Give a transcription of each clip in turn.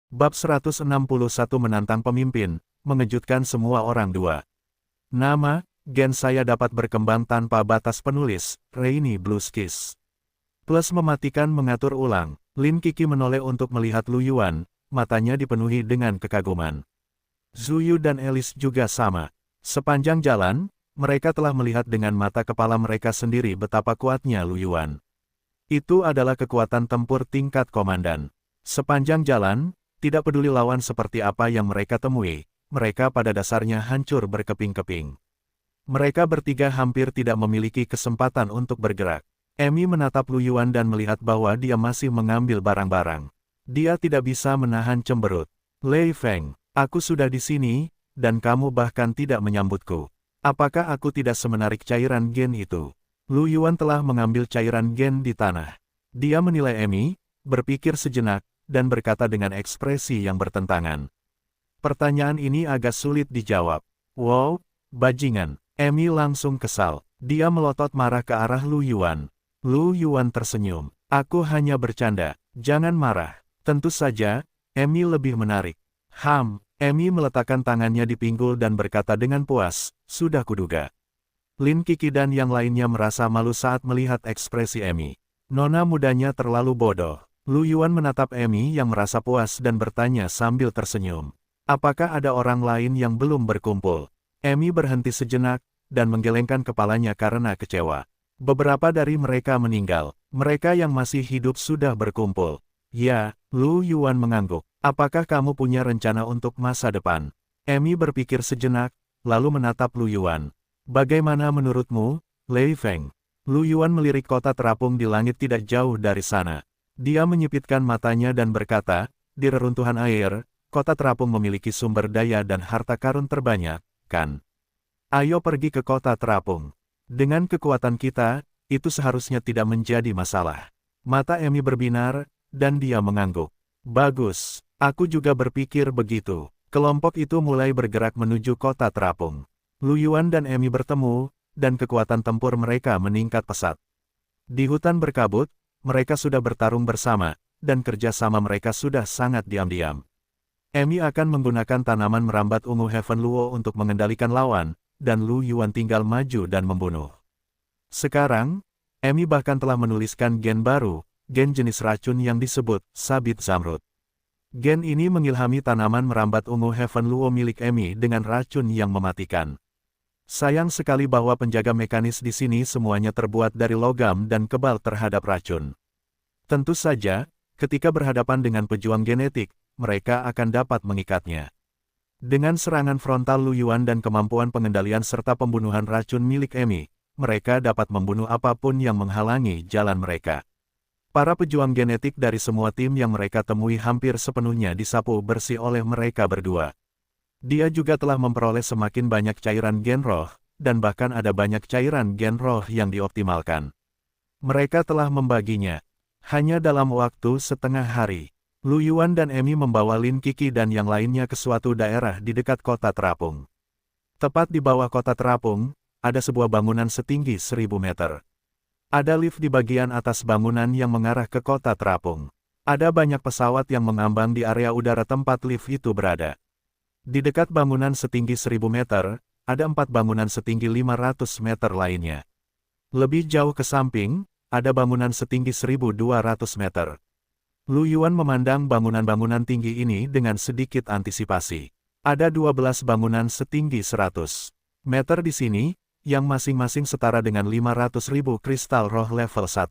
Bab 161 menantang pemimpin, mengejutkan semua orang. Nama, gen saya dapat berkembang tanpa batas. Penulis, Rainy Blueskis. Plus mematikan mengatur ulang. Lin Qi menoleh untuk melihat Lu Yuan, matanya dipenuhi dengan kekaguman. Zhu Yu dan Alice juga sama. Sepanjang jalan, mereka telah melihat dengan mata kepala mereka sendiri betapa kuatnya Lu Yuan. Itu adalah kekuatan tempur tingkat komandan. Sepanjang jalan, tidak peduli lawan seperti apa yang mereka temui, mereka pada dasarnya hancur berkeping-keping. Mereka bertiga hampir tidak memiliki kesempatan untuk bergerak. Emi menatap Lu Yuan dan melihat bahwa dia masih mengambil barang-barang. Dia tidak bisa menahan cemberut. Lei Feng, aku sudah di sini, dan kamu bahkan tidak menyambutku. Apakah aku tidak semenarik cairan gen itu? Lu Yuan telah mengambil cairan gen di tanah. Dia menilai Emi, berpikir sejenak, dan berkata dengan ekspresi yang bertentangan. Pertanyaan ini agak sulit dijawab. Wow, bajingan. Emi langsung kesal. Dia melotot marah ke arah Lu Yuan. Lu Yuan tersenyum. Aku hanya bercanda. Jangan marah. Tentu saja, Emi lebih menarik. Emi meletakkan tangannya di pinggul dan berkata dengan puas, sudah kuduga. Lin Qi dan yang lainnya merasa malu saat melihat ekspresi Emi. Nona mudanya terlalu bodoh. Lu Yuan menatap Emi yang merasa puas dan bertanya sambil tersenyum. Apakah ada orang lain yang belum berkumpul? Emi berhenti sejenak, dan menggelengkan kepalanya karena kecewa. Beberapa dari mereka meninggal. Mereka yang masih hidup sudah berkumpul. Ya, Lu Yuan mengangguk. Apakah kamu punya rencana untuk masa depan? Emi berpikir sejenak, lalu menatap Lu Yuan. Bagaimana menurutmu, Lei Feng? Lu Yuan melirik kota terapung di langit tidak jauh dari sana. Dia menyipitkan matanya dan berkata, di reruntuhan air, kota terapung memiliki sumber daya dan harta karun terbanyak, kan? Ayo pergi ke kota terapung. Dengan kekuatan kita, itu seharusnya tidak menjadi masalah. Mata Emi berbinar, dan dia mengangguk. Bagus, aku juga berpikir begitu. Kelompok itu mulai bergerak menuju kota terapung. Lu Yuan dan Emi bertemu, dan kekuatan tempur mereka meningkat pesat. Di hutan berkabut, mereka sudah bertarung bersama, dan kerjasama mereka sudah sangat diam-diam. Emi akan menggunakan tanaman merambat ungu Heaven Luo untuk mengendalikan lawan, dan Lu Yuan tinggal maju dan membunuh. Sekarang, Emi bahkan telah menuliskan gen baru, gen jenis racun yang disebut Sabit Zamrud. Gen ini mengilhami tanaman merambat ungu Heaven Luo milik Emi dengan racun yang mematikan. Sayang sekali bahwa penjaga mekanis di sini semuanya terbuat dari logam dan kebal terhadap racun. Tentu saja, ketika berhadapan dengan pejuang genetik, mereka akan dapat mengikatnya. Dengan serangan frontal Lu Yuan dan kemampuan pengendalian serta pembunuhan racun milik Emi, mereka dapat membunuh apapun yang menghalangi jalan mereka. Para pejuang genetik dari semua tim yang mereka temui hampir sepenuhnya disapu bersih oleh mereka berdua. Dia juga telah memperoleh semakin banyak cairan gen roh, dan bahkan ada banyak cairan gen roh yang dioptimalkan. Mereka telah membaginya. Hanya dalam waktu setengah hari, Lu Yuan dan Emi membawa Lin Qi dan yang lainnya ke suatu daerah di dekat kota terapung. Tepat di bawah kota terapung, ada sebuah bangunan setinggi 1000 meter. Ada lift di bagian atas bangunan yang mengarah ke kota terapung. Ada banyak pesawat yang mengambang di area udara tempat lift itu berada. Di dekat bangunan setinggi 1000 meter, ada 4 bangunan setinggi 500 meter lainnya. Lebih jauh ke samping, ada bangunan setinggi 1200 meter. Lu Yuan memandang bangunan-bangunan tinggi ini dengan sedikit antisipasi. Ada 12 bangunan setinggi 100 meter di sini, yang masing-masing setara dengan 500.000 kristal roh level 1.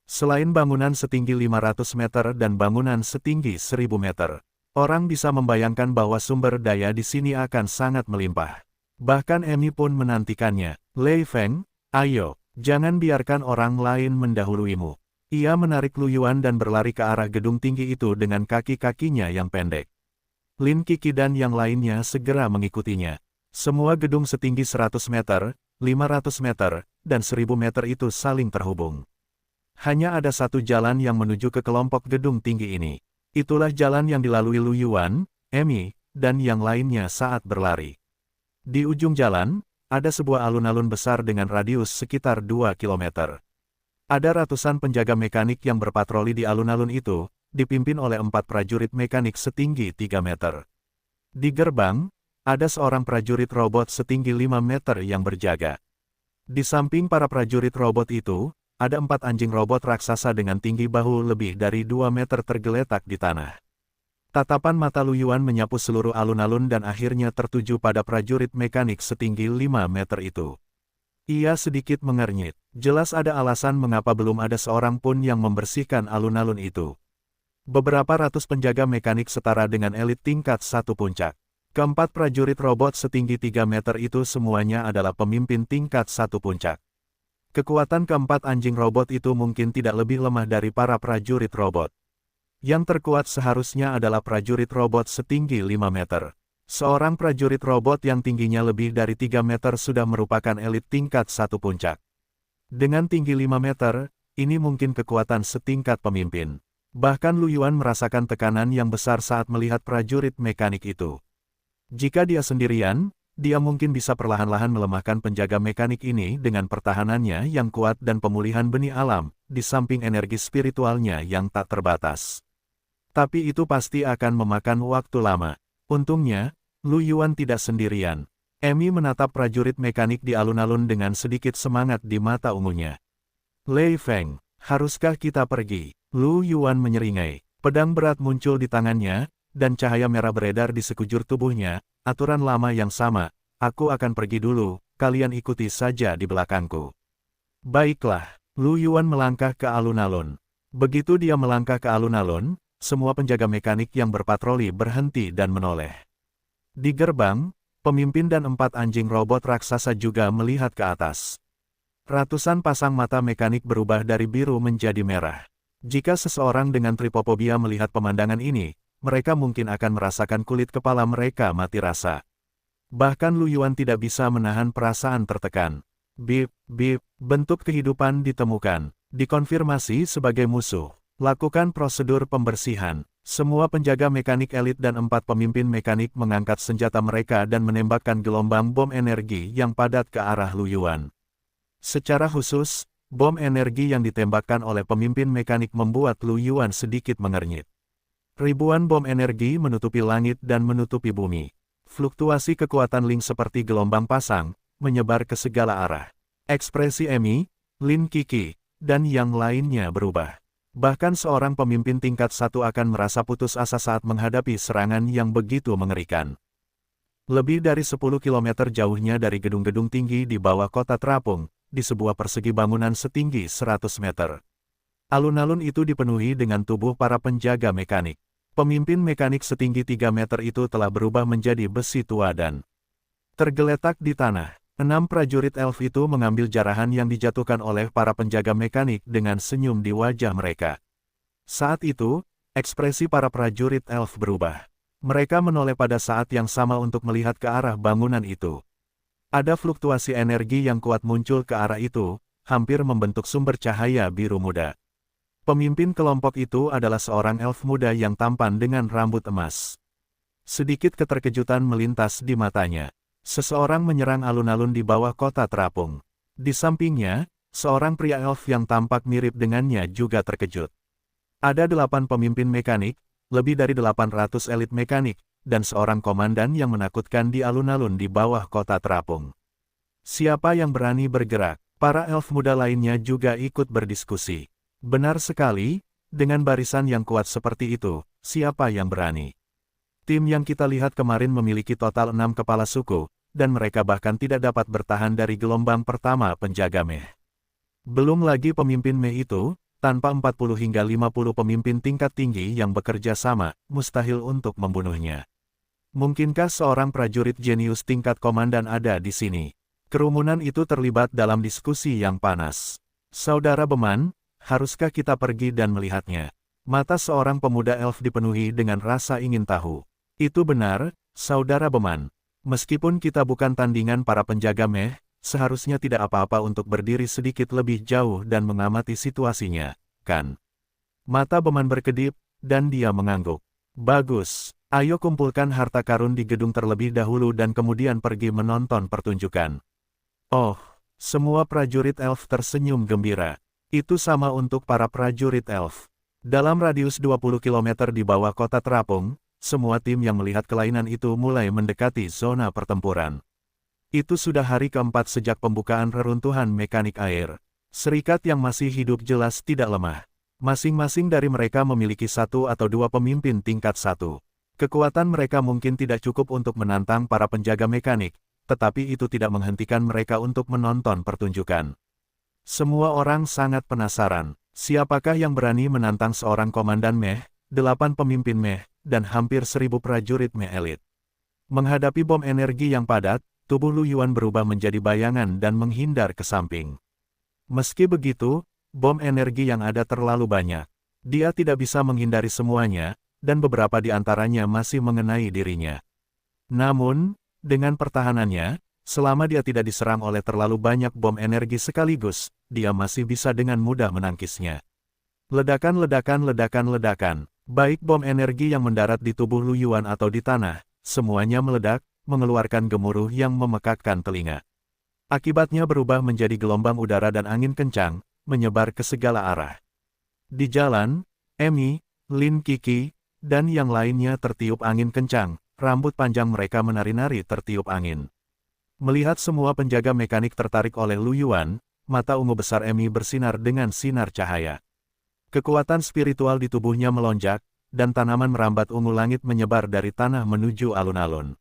Selain bangunan setinggi 500 meter dan bangunan setinggi 1000 meter, orang bisa membayangkan bahwa sumber daya di sini akan sangat melimpah. Bahkan Emi pun menantikannya. Lei Feng, ayo, jangan biarkan orang lain mendahuluimu. Ia menarik Lu Yuan dan berlari ke arah gedung tinggi itu dengan kaki-kakinya yang pendek. Lin Qi dan yang lainnya segera mengikutinya. Semua gedung setinggi 100 meter, 500 meter, dan 1000 meter itu saling terhubung. Hanya ada satu jalan yang menuju ke kelompok gedung tinggi ini. Itulah jalan yang dilalui Lu Yuan, Emi, dan yang lainnya saat berlari. Di ujung jalan, ada sebuah alun-alun besar dengan radius sekitar 2 km. Ada ratusan penjaga mekanik yang berpatroli di alun-alun itu, dipimpin oleh 4 prajurit mekanik setinggi 3 meter. Di gerbang, ada seorang prajurit robot setinggi 5 meter yang berjaga. Di samping para prajurit robot itu, ada 4 anjing robot raksasa dengan tinggi bahu lebih dari 2 meter tergeletak di tanah. Tatapan mata Lu Yuan menyapu seluruh alun-alun dan akhirnya tertuju pada prajurit mekanik setinggi 5 meter itu. Ia sedikit mengernyit. Jelas ada alasan mengapa belum ada seorang pun yang membersihkan alun-alun itu. Beberapa ratus penjaga mekanik setara dengan elit tingkat 1 puncak. Keempat prajurit robot setinggi 3 meter itu semuanya adalah pemimpin tingkat 1 puncak. Kekuatan keempat anjing robot itu mungkin tidak lebih lemah dari para prajurit robot. Yang terkuat seharusnya adalah prajurit robot setinggi 5 meter. Seorang prajurit robot yang tingginya lebih dari 3 meter sudah merupakan elit tingkat 1 puncak. Dengan tinggi 5 meter, ini mungkin kekuatan setingkat pemimpin. Bahkan Lu Yuan merasakan tekanan yang besar saat melihat prajurit mekanik itu. Jika dia sendirian, dia mungkin bisa perlahan-lahan melemahkan penjaga mekanik ini dengan pertahanannya yang kuat dan pemulihan benih alam, di samping energi spiritualnya yang tak terbatas. Tapi itu pasti akan memakan waktu lama. Untungnya, Lu Yuan tidak sendirian. Emi menatap prajurit mekanik di alun-alun dengan sedikit semangat di mata ungunya. Lei Feng, haruskah kita pergi? Lu Yuan menyeringai. Pedang berat muncul di tangannya, dan cahaya merah beredar di sekujur tubuhnya. Aturan lama yang sama, aku akan pergi dulu, kalian ikuti saja di belakangku. Baiklah, Lu Yuan melangkah ke alun-alun. Begitu dia melangkah ke alun-alun, semua penjaga mekanik yang berpatroli berhenti dan menoleh. Di gerbang, pemimpin dan 4 anjing robot raksasa juga melihat ke atas. Ratusan pasang mata mekanik berubah dari biru menjadi merah. Jika seseorang dengan tripofobia melihat pemandangan ini, mereka mungkin akan merasakan kulit kepala mereka mati rasa. Bahkan Lu Yuan tidak bisa menahan perasaan tertekan. Bip, bip, bentuk kehidupan ditemukan. Dikonfirmasi sebagai musuh. Lakukan prosedur pembersihan. Semua penjaga mekanik elit dan 4 pemimpin mekanik mengangkat senjata mereka dan menembakkan gelombang bom energi yang padat ke arah Lu Yuan. Secara khusus, bom energi yang ditembakkan oleh pemimpin mekanik membuat Lu Yuan sedikit mengernyit. Ribuan bom energi menutupi langit dan menutupi bumi. Fluktuasi kekuatan Ling seperti gelombang pasang, menyebar ke segala arah. Ekspresi Emi, Lin Qi, dan yang lainnya berubah. Bahkan seorang pemimpin tingkat 1 akan merasa putus asa saat menghadapi serangan yang begitu mengerikan. Lebih dari 10 km jauhnya dari gedung-gedung tinggi di bawah kota terapung, di sebuah persegi bangunan setinggi 100 meter. Alun-alun itu dipenuhi dengan tubuh para penjaga mekanik. Pemimpin mekanik setinggi 3 meter itu telah berubah menjadi besi tua dan tergeletak di tanah. 6 prajurit elf itu mengambil jarahan yang dijatuhkan oleh para penjaga mekanik dengan senyum di wajah mereka. Saat itu, ekspresi para prajurit elf berubah. Mereka menoleh pada saat yang sama untuk melihat ke arah bangunan itu. Ada fluktuasi energi yang kuat muncul ke arah itu, hampir membentuk sumber cahaya biru muda. Pemimpin kelompok itu adalah seorang elf muda yang tampan dengan rambut emas. Sedikit keterkejutan melintas di matanya. Seseorang menyerang alun-alun di bawah kota terapung. Di sampingnya, seorang pria elf yang tampak mirip dengannya juga terkejut. Ada 8 pemimpin mekanik, lebih dari 800 elit mekanik, dan seorang komandan yang menakutkan di alun-alun di bawah kota terapung. Siapa yang berani bergerak? Para elf muda lainnya juga ikut berdiskusi. Benar sekali, dengan barisan yang kuat seperti itu, siapa yang berani? Tim yang kita lihat kemarin memiliki total 6 kepala suku, dan mereka bahkan tidak dapat bertahan dari gelombang pertama penjaga Meh. Belum lagi pemimpin Meh itu, tanpa 40 hingga 50 pemimpin tingkat tinggi yang bekerja sama, mustahil untuk membunuhnya. Mungkinkah seorang prajurit jenius tingkat komandan ada di sini? Kerumunan itu terlibat dalam diskusi yang panas. Saudara Beman, haruskah kita pergi dan melihatnya? Mata seorang pemuda elf dipenuhi dengan rasa ingin tahu. Itu benar, Saudara Beman. Meskipun kita bukan tandingan para penjaga Meh, seharusnya tidak apa-apa untuk berdiri sedikit lebih jauh dan mengamati situasinya, kan? Mata Beman berkedip, dan dia mengangguk. Bagus, ayo kumpulkan harta karun di gedung terlebih dahulu dan kemudian pergi menonton pertunjukan. Oh, semua prajurit elf tersenyum gembira. Itu sama untuk para prajurit elf. Dalam radius 20 km di bawah kota terapung, semua tim yang melihat kelainan itu mulai mendekati zona pertempuran. Itu sudah hari keempat sejak pembukaan reruntuhan mekanik air. Serikat yang masih hidup jelas tidak lemah. Masing-masing dari mereka memiliki satu atau dua pemimpin tingkat satu. Kekuatan mereka mungkin tidak cukup untuk menantang para penjaga mekanik, tetapi itu tidak menghentikan mereka untuk menonton pertunjukan. Semua orang sangat penasaran. Siapakah yang berani menantang seorang komandan meh, 8 pemimpin meh, dan hampir 1000 prajurit meh elit? Menghadapi bom energi yang padat, tubuh Lu Yuan berubah menjadi bayangan dan menghindar ke samping. Meski begitu, bom energi yang ada terlalu banyak. Dia tidak bisa menghindari semuanya, dan beberapa di antaranya masih mengenai dirinya. Namun, dengan pertahanannya, selama dia tidak diserang oleh terlalu banyak bom energi sekaligus, dia masih bisa dengan mudah menangkisnya. Ledakan, baik bom energi yang mendarat di tubuh Lu Yuan atau di tanah, semuanya meledak, mengeluarkan gemuruh yang memekakkan telinga. Akibatnya berubah menjadi gelombang udara dan angin kencang, menyebar ke segala arah. Di jalan, Emi, Lin Qi, dan yang lainnya tertiup angin kencang, rambut panjang mereka menari-nari tertiup angin. Melihat semua penjaga mekanik tertarik oleh Lu Yuan, mata ungu besar Emi bersinar dengan sinar cahaya. Kekuatan spiritual di tubuhnya melonjak, dan tanaman merambat ungu langit menyebar dari tanah menuju alun-alun.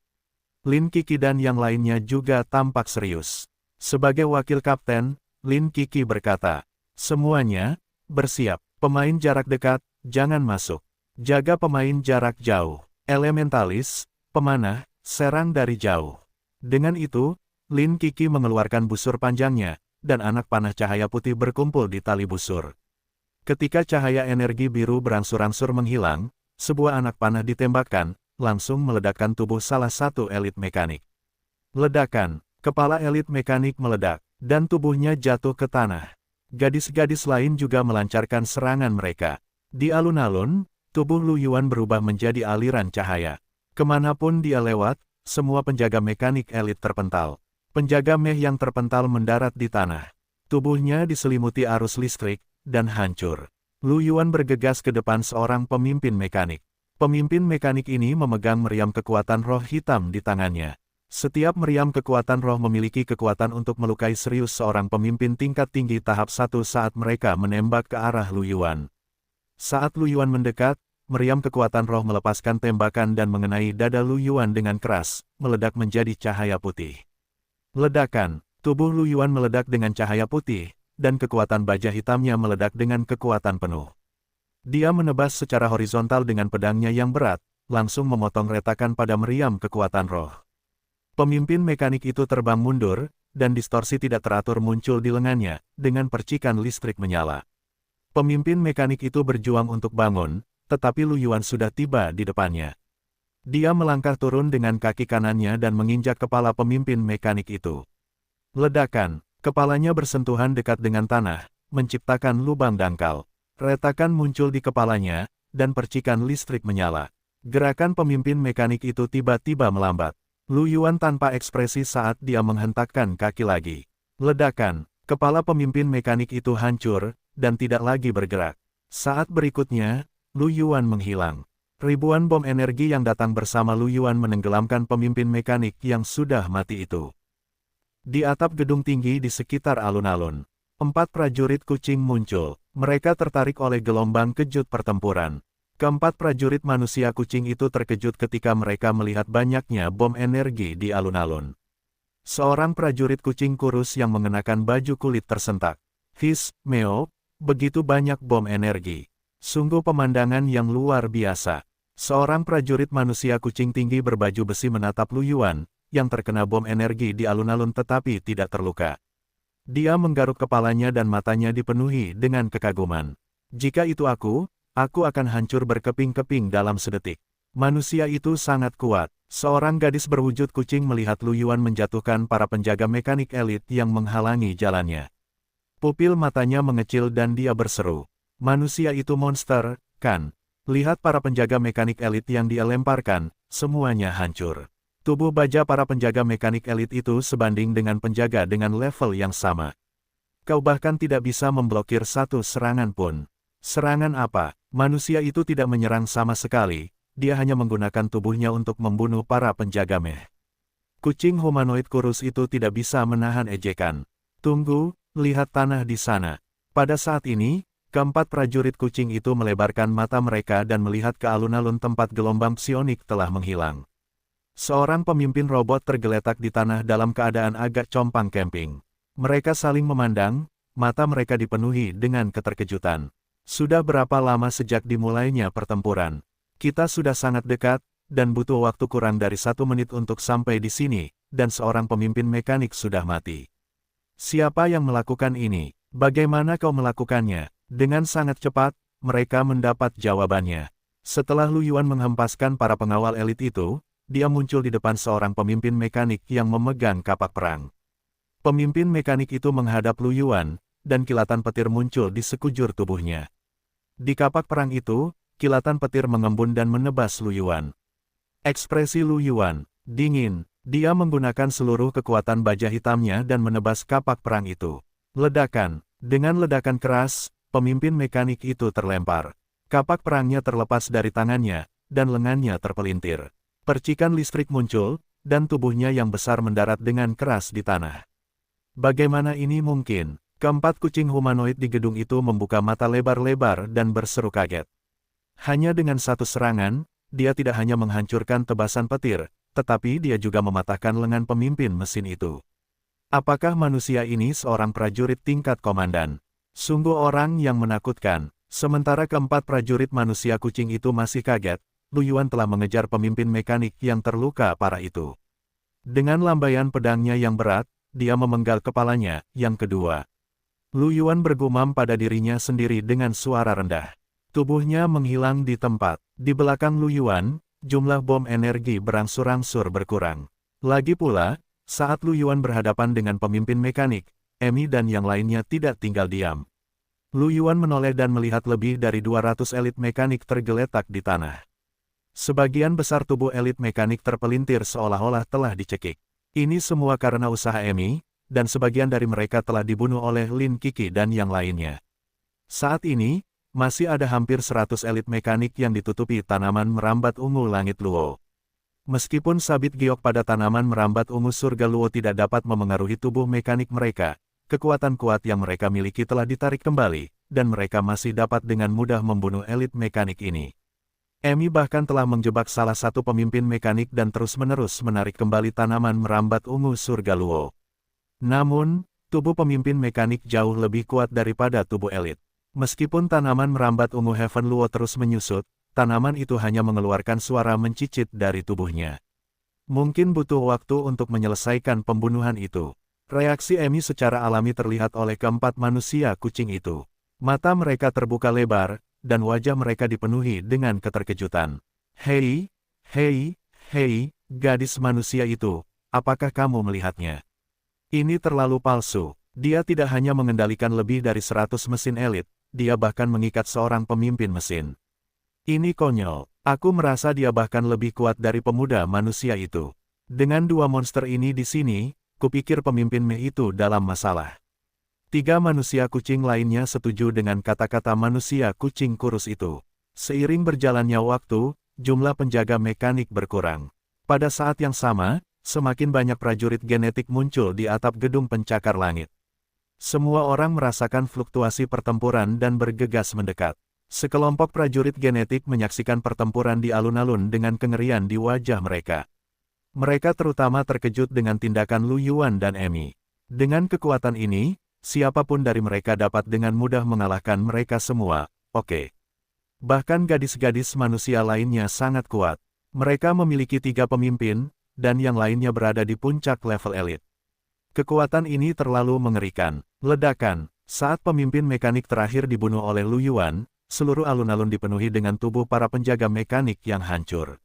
Lin Qi dan yang lainnya juga tampak serius. Sebagai wakil kapten, Lin Qi berkata, "Semuanya, bersiap. Pemain jarak dekat, jangan masuk. Jaga pemain jarak jauh. Elementalis, pemanah, serang dari jauh." Dengan itu, Lin Qi mengeluarkan busur panjangnya, dan anak panah cahaya putih berkumpul di tali busur. Ketika cahaya energi biru berangsur-angsur menghilang, sebuah anak panah ditembakkan, langsung meledakkan tubuh salah satu elit mekanik. Ledakan, kepala elit mekanik meledak, dan tubuhnya jatuh ke tanah. Gadis-gadis lain juga melancarkan serangan mereka. Di alun-alun, tubuh Lu Yuan berubah menjadi aliran cahaya. Kemanapun dia lewat, semua penjaga mekanik elit terpental. Penjaga meh yang terpental mendarat di tanah. Tubuhnya diselimuti arus listrik, dan hancur. Lu Yuan bergegas ke depan seorang pemimpin mekanik. Pemimpin mekanik ini memegang meriam kekuatan roh hitam di tangannya. Setiap meriam kekuatan roh memiliki kekuatan untuk melukai serius seorang pemimpin tingkat tinggi tahap 1 saat mereka menembak ke arah Lu Yuan. Saat Lu Yuan mendekat, meriam kekuatan roh melepaskan tembakan dan mengenai dada Lu Yuan dengan keras, meledak menjadi cahaya putih. Ledakan, tubuh Lu Yuan meledak dengan cahaya putih, dan kekuatan baja hitamnya meledak dengan kekuatan penuh. Dia menebas secara horizontal dengan pedangnya yang berat, langsung memotong retakan pada meriam kekuatan roh. Pemimpin mekanik itu terbang mundur, dan distorsi tidak teratur muncul di lengannya, dengan percikan listrik menyala. Pemimpin mekanik itu berjuang untuk bangun, tetapi Lu Yuan sudah tiba di depannya. Dia melangkah turun dengan kaki kanannya dan menginjak kepala pemimpin mekanik itu. Ledakan, kepalanya bersentuhan dekat dengan tanah, menciptakan lubang dangkal. Retakan muncul di kepalanya, dan percikan listrik menyala. Gerakan pemimpin mekanik itu tiba-tiba melambat. Lu Yuan tanpa ekspresi saat dia menghentakkan kaki lagi. Ledakan, kepala pemimpin mekanik itu hancur, dan tidak lagi bergerak. Saat berikutnya, Lu Yuan menghilang. Ribuan bom energi yang datang bersama Lu Yuan menenggelamkan pemimpin mekanik yang sudah mati itu. Di atap gedung tinggi di sekitar alun-alun, 4 prajurit kucing muncul. Mereka tertarik oleh gelombang kejut pertempuran. Keempat prajurit manusia kucing itu terkejut ketika mereka melihat banyaknya bom energi di alun-alun. Seorang prajurit kucing kurus yang mengenakan baju kulit tersentak. "His, Meo, begitu banyak bom energi. Sungguh pemandangan yang luar biasa." Seorang prajurit manusia kucing tinggi berbaju besi menatap Lu Yuan, yang terkena bom energi di alun-alun tetapi tidak terluka. Dia menggaruk kepalanya dan matanya dipenuhi dengan kekaguman. "Jika itu aku akan hancur berkeping-keping dalam sedetik." Manusia itu sangat kuat. Seorang gadis berwujud kucing melihat Lu Yuan menjatuhkan para penjaga mekanik elit yang menghalangi jalannya. Pupil matanya mengecil dan dia berseru, "Manusia itu monster, kan? Lihat para penjaga mekanik elit yang dia lemparkan, semuanya hancur." Tubuh baja para penjaga mekanik elit itu sebanding dengan penjaga dengan level yang sama. Kau bahkan tidak bisa memblokir satu serangan pun. Serangan apa? Manusia itu tidak menyerang sama sekali, dia hanya menggunakan tubuhnya untuk membunuh para penjaga mech. Kucing humanoid kurus itu tidak bisa menahan ejekan. Tunggu, lihat tanah di sana. Pada saat ini, keempat prajurit kucing itu melebarkan mata mereka dan melihat ke alun-alun tempat gelombang psionik telah menghilang. Seorang pemimpin robot tergeletak di tanah dalam keadaan agak compang-camping. Mereka saling memandang, mata mereka dipenuhi dengan keterkejutan. Sudah berapa lama sejak dimulainya pertempuran? Kita sudah sangat dekat, dan butuh waktu kurang dari 1 menit untuk sampai di sini, dan seorang pemimpin mekanik sudah mati. Siapa yang melakukan ini? Bagaimana kau melakukannya? Dengan sangat cepat, mereka mendapat jawabannya. Setelah Lu Yuan menghempaskan para pengawal elit itu, dia muncul di depan seorang pemimpin mekanik yang memegang kapak perang. Pemimpin mekanik itu menghadap Lu Yuan, dan kilatan petir muncul di sekujur tubuhnya. Di kapak perang itu, kilatan petir mengembun dan menebas Lu Yuan. Ekspresi Lu Yuan dingin, dia menggunakan seluruh kekuatan baja hitamnya dan menebas kapak perang itu. Ledakan, dengan ledakan keras, pemimpin mekanik itu terlempar. Kapak perangnya terlepas dari tangannya, dan lengannya terpelintir. Percikan listrik muncul, dan tubuhnya yang besar mendarat dengan keras di tanah. Bagaimana ini mungkin? Keempat kucing humanoid di gedung itu membuka mata lebar-lebar dan berseru kaget. Hanya dengan satu serangan, dia tidak hanya menghancurkan tebasan petir, tetapi dia juga mematahkan lengan pemimpin mesin itu. Apakah manusia ini seorang prajurit tingkat komandan? Sungguh orang yang menakutkan. Sementara keempat prajurit manusia kucing itu masih kaget, Lu Yuan telah mengejar pemimpin mekanik yang terluka parah itu. Dengan lambaian pedangnya yang berat, dia memenggal kepalanya. Yang kedua, Lu Yuan bergumam pada dirinya sendiri dengan suara rendah. Tubuhnya menghilang di tempat. Di belakang Lu Yuan, jumlah bom energi berangsur-angsur berkurang. Lagi pula, saat Lu Yuan berhadapan dengan pemimpin mekanik, Emi dan yang lainnya tidak tinggal diam. Lu Yuan menoleh dan melihat lebih dari 200 elit mekanik tergeletak di tanah. Sebagian besar tubuh elit mekanik terpelintir seolah-olah telah dicekik. Ini semua karena usaha Emi, dan sebagian dari mereka telah dibunuh oleh Lin Kiki dan yang lainnya. Saat ini, masih ada hampir 100 elit mekanik yang ditutupi tanaman merambat ungu langit Luo. Meskipun sabit giok pada tanaman merambat ungu surga Luo tidak dapat memengaruhi tubuh mekanik mereka, kekuatan kuat yang mereka miliki telah ditarik kembali, dan mereka masih dapat dengan mudah membunuh elit mekanik ini. Emi bahkan telah menjebak salah satu pemimpin mekanik dan terus-menerus menarik kembali tanaman merambat ungu surga Luo. Namun, tubuh pemimpin mekanik jauh lebih kuat daripada tubuh elit. Meskipun tanaman merambat ungu Heaven Luo terus menyusut, tanaman itu hanya mengeluarkan suara mencicit dari tubuhnya. Mungkin butuh waktu untuk menyelesaikan pembunuhan itu. Reaksi Emi secara alami terlihat oleh keempat manusia kucing itu. Mata mereka terbuka lebar, dan wajah mereka dipenuhi dengan keterkejutan. Hei, gadis manusia itu, apakah kamu melihatnya? Ini terlalu palsu. Dia tidak hanya mengendalikan lebih dari 100 mesin elit, dia bahkan mengikat seorang pemimpin mesin. Ini konyol. Aku merasa dia bahkan lebih kuat dari pemuda manusia itu. Dengan dua monster ini di sini, kupikir pemimpin mech itu dalam masalah. 3 manusia kucing lainnya setuju dengan kata-kata manusia kucing kurus itu. Seiring berjalannya waktu, jumlah penjaga mekanik berkurang. Pada saat yang sama, semakin banyak prajurit genetik muncul di atap gedung pencakar langit. Semua orang merasakan fluktuasi pertempuran dan bergegas mendekat. Sekelompok prajurit genetik menyaksikan pertempuran di alun-alun dengan kengerian di wajah mereka. Mereka terutama terkejut dengan tindakan Lu Yuan dan Emi. Dengan kekuatan ini, siapapun dari mereka dapat dengan mudah mengalahkan mereka semua, oke. Bahkan gadis-gadis manusia lainnya sangat kuat. Mereka memiliki 3 pemimpin, dan yang lainnya berada di puncak level elit. Kekuatan ini terlalu mengerikan. Ledakan. Saat pemimpin mekanik terakhir dibunuh oleh Lu Yuan, seluruh alun-alun dipenuhi dengan tubuh para penjaga mekanik yang hancur.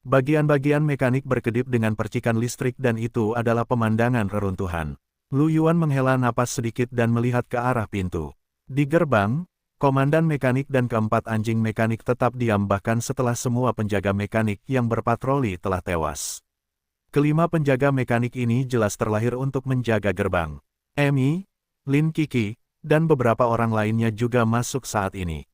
Bagian-bagian mekanik berkedip dengan percikan listrik dan itu adalah pemandangan reruntuhan. Lu Yuan menghela napas sedikit dan melihat ke arah pintu. Di gerbang, komandan mekanik dan keempat anjing mekanik tetap diam bahkan setelah semua penjaga mekanik yang berpatroli telah tewas. Kelima penjaga mekanik ini jelas terlahir untuk menjaga gerbang. Emi, Lin Kiki, dan beberapa orang lainnya juga masuk saat ini.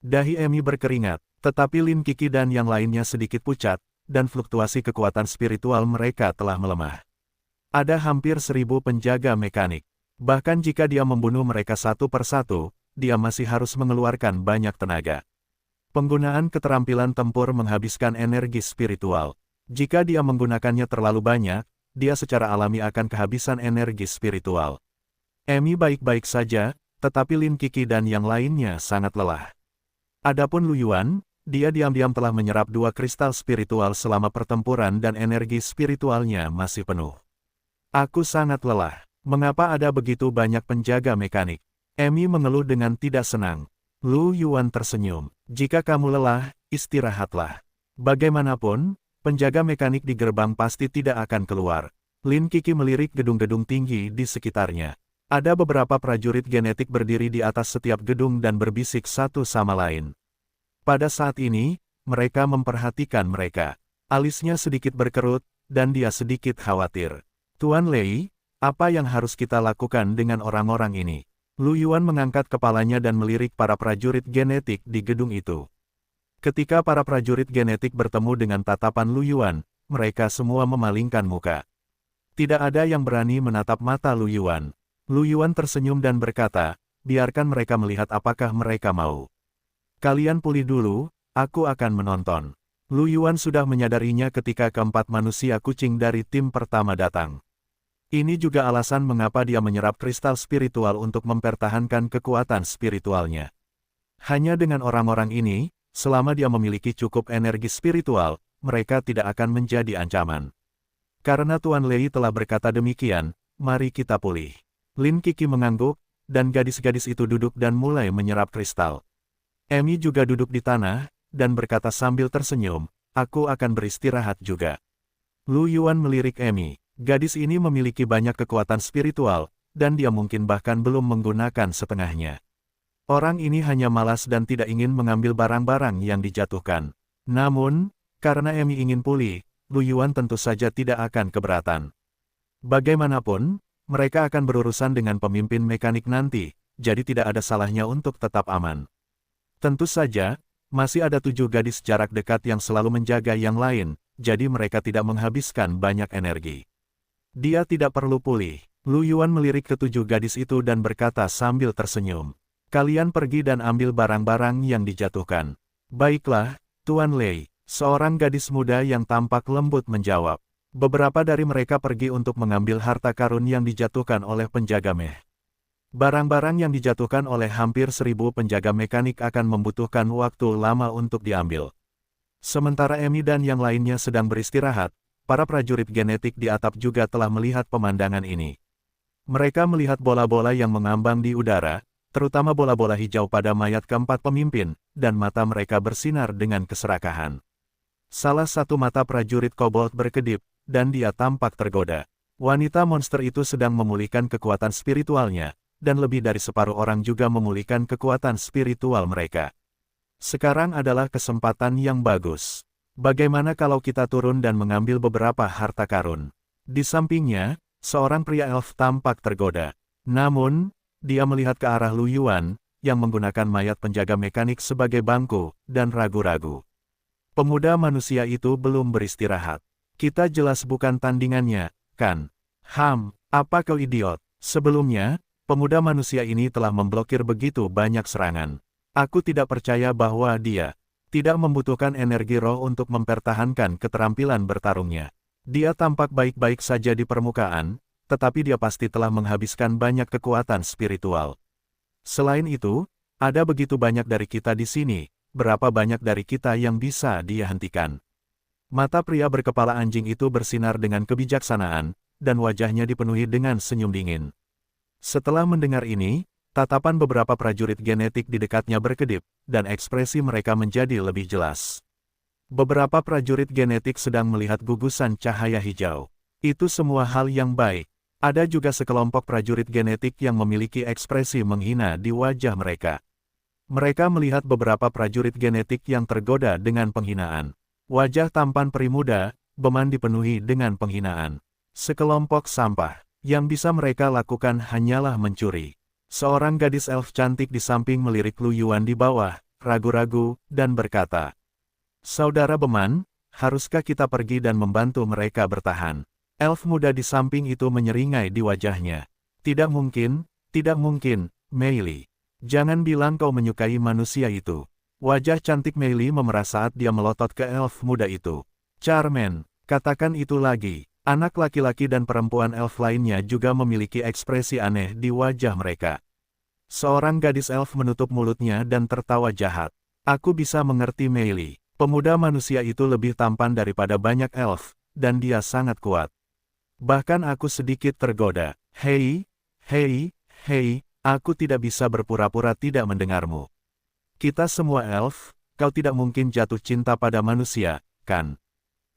Dahi Emi berkeringat, tetapi Lin Kiki dan yang lainnya sedikit pucat, dan fluktuasi kekuatan spiritual mereka telah melemah. Ada hampir 1000 penjaga mekanik. Bahkan jika dia membunuh mereka satu persatu, dia masih harus mengeluarkan banyak tenaga. Penggunaan keterampilan tempur menghabiskan energi spiritual. Jika dia menggunakannya terlalu banyak, dia secara alami akan kehabisan energi spiritual. Emi baik-baik saja, tetapi Lin Kiki dan yang lainnya sangat lelah. Adapun Lu Yuan, dia diam-diam telah menyerap 2 kristal spiritual selama pertempuran dan energi spiritualnya masih penuh. Aku sangat lelah. Mengapa ada begitu banyak penjaga mekanik? Emi mengeluh dengan tidak senang. Lu Yuan tersenyum. Jika kamu lelah, istirahatlah. Bagaimanapun, penjaga mekanik di gerbang pasti tidak akan keluar. Lin Kiki melirik gedung-gedung tinggi di sekitarnya. Ada beberapa prajurit genetik berdiri di atas setiap gedung dan berbisik satu sama lain. Pada saat ini, mereka memperhatikan mereka. Alisnya sedikit berkerut, dan dia sedikit khawatir. Tuan Lei, apa yang harus kita lakukan dengan orang-orang ini? Lu Yuan mengangkat kepalanya dan melirik para prajurit genetik di gedung itu. Ketika para prajurit genetik bertemu dengan tatapan Lu Yuan, mereka semua memalingkan muka. Tidak ada yang berani menatap mata Lu Yuan. Lu Yuan tersenyum dan berkata, biarkan mereka melihat apakah mereka mau. Kalian pulih dulu, aku akan menonton. Lu Yuan sudah menyadarinya ketika keempat manusia kucing dari tim pertama datang. Ini juga alasan mengapa dia menyerap kristal spiritual untuk mempertahankan kekuatan spiritualnya. Hanya dengan orang-orang ini, selama dia memiliki cukup energi spiritual, mereka tidak akan menjadi ancaman. Karena Tuan Lei telah berkata demikian, mari kita pulih. Lin Kiki mengangguk, dan gadis-gadis itu duduk dan mulai menyerap kristal. Emi juga duduk di tanah, dan berkata sambil tersenyum, aku akan beristirahat juga. Lu Yuan melirik Emi. Gadis ini memiliki banyak kekuatan spiritual, dan dia mungkin bahkan belum menggunakan setengahnya. Orang ini hanya malas dan tidak ingin mengambil barang-barang yang dijatuhkan. Namun, karena Emi ingin pulih, Lu Yuan tentu saja tidak akan keberatan. Bagaimanapun, mereka akan berurusan dengan pemimpin mekanik nanti, jadi tidak ada salahnya untuk tetap aman. Tentu saja, masih ada 7 gadis jarak dekat yang selalu menjaga yang lain, jadi mereka tidak menghabiskan banyak energi. Dia tidak perlu pulih. Lu Yuan melirik ke-7 gadis itu dan berkata sambil tersenyum. Kalian pergi dan ambil barang-barang yang dijatuhkan. Baiklah, Tuan Lei, seorang gadis muda yang tampak lembut menjawab. Beberapa dari mereka pergi untuk mengambil harta karun yang dijatuhkan oleh penjaga meh. Barang-barang yang dijatuhkan oleh hampir 1000 penjaga mekanik akan membutuhkan waktu lama untuk diambil. Sementara Emi dan yang lainnya sedang beristirahat, para prajurit genetik di atap juga telah melihat pemandangan ini. Mereka melihat bola-bola yang mengambang di udara, terutama bola-bola hijau pada mayat keempat pemimpin, dan mata mereka bersinar dengan keserakahan. Salah satu mata prajurit kobold berkedip, dan dia tampak tergoda. Wanita monster itu sedang memulihkan kekuatan spiritualnya, dan lebih dari separuh orang juga memulihkan kekuatan spiritual mereka. Sekarang adalah kesempatan yang bagus. Bagaimana kalau kita turun dan mengambil beberapa harta karun? Di sampingnya, seorang pria elf tampak tergoda. Namun, dia melihat ke arah Lu Yuan, yang menggunakan mayat penjaga mekanik sebagai bangku, dan ragu-ragu. Pemuda manusia itu belum beristirahat. Kita jelas bukan tandingannya, kan? Apa kau idiot? Sebelumnya, pemuda manusia ini telah memblokir begitu banyak serangan. Aku tidak percaya bahwa dia tidak membutuhkan energi roh untuk mempertahankan keterampilan bertarungnya. Dia tampak baik-baik saja di permukaan, tetapi dia pasti telah menghabiskan banyak kekuatan spiritual. Selain itu, ada begitu banyak dari kita di sini, berapa banyak dari kita yang bisa dia hentikan? Mata pria berkepala anjing itu bersinar dengan kebijaksanaan, dan wajahnya dipenuhi dengan senyum dingin. Setelah mendengar ini, tatapan beberapa prajurit genetik di dekatnya berkedip, dan ekspresi mereka menjadi lebih jelas. Beberapa prajurit genetik sedang melihat gugusan cahaya hijau. Itu semua hal yang baik. Ada juga sekelompok prajurit genetik yang memiliki ekspresi menghina di wajah mereka. Mereka melihat beberapa prajurit genetik yang tergoda dengan penghinaan. Wajah tampan peri muda, Beman dipenuhi dengan penghinaan. Sekelompok sampah. Yang bisa mereka lakukan hanyalah mencuri. Seorang gadis elf cantik di samping melirik Lu Yuan di bawah, ragu-ragu, dan berkata, "Saudara Beman, haruskah kita pergi dan membantu mereka bertahan?" Elf muda di samping itu menyeringai di wajahnya. "Tidak mungkin, Mei Li. Jangan bilang kau menyukai manusia itu." Wajah cantik Mei Li memerah saat dia melotot ke elf muda itu. "Charmaine, katakan itu lagi." Anak laki-laki dan perempuan elf lainnya juga memiliki ekspresi aneh di wajah mereka. Seorang gadis elf menutup mulutnya dan tertawa jahat. "Aku bisa mengerti Mei Li. Pemuda manusia itu lebih tampan daripada banyak elf, dan dia sangat kuat. Bahkan aku sedikit tergoda. Hei, aku tidak bisa berpura-pura tidak mendengarmu. Kita semua elf, kau tidak mungkin jatuh cinta pada manusia, kan?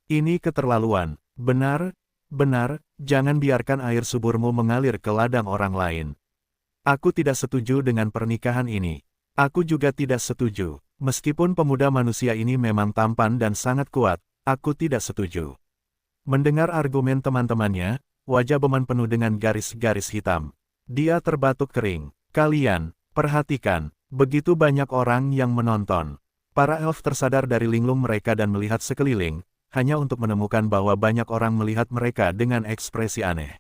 Ini keterlaluan. Benar, jangan biarkan air suburmu mengalir ke ladang orang lain. Aku tidak setuju dengan pernikahan ini. Aku juga tidak setuju. Meskipun pemuda manusia ini memang tampan dan sangat kuat, aku tidak setuju." Mendengar argumen teman-temannya, wajah Beman penuh dengan garis-garis hitam. Dia terbatuk kering. "Kalian, perhatikan, begitu banyak orang yang menonton." Para elf tersadar dari linglung mereka dan melihat sekeliling, hanya untuk menemukan bahwa banyak orang melihat mereka dengan ekspresi aneh.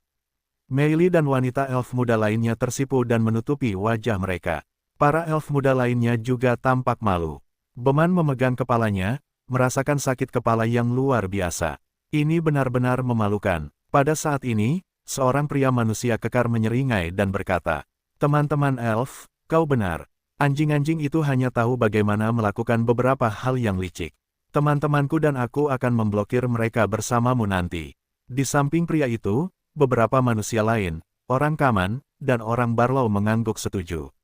Mei Li dan wanita elf muda lainnya tersipu dan menutupi wajah mereka. Para elf muda lainnya juga tampak malu. Beman memegang kepalanya, merasakan sakit kepala yang luar biasa. Ini benar-benar memalukan. Pada saat ini, seorang pria manusia kekar menyeringai dan berkata, "Teman-teman elf, kau benar. Anjing-anjing itu hanya tahu bagaimana melakukan beberapa hal yang licik. Teman-temanku dan aku akan memblokir mereka bersamamu nanti." Di samping pria itu, beberapa manusia lain, orang Kaman, dan orang Barlow mengangguk setuju.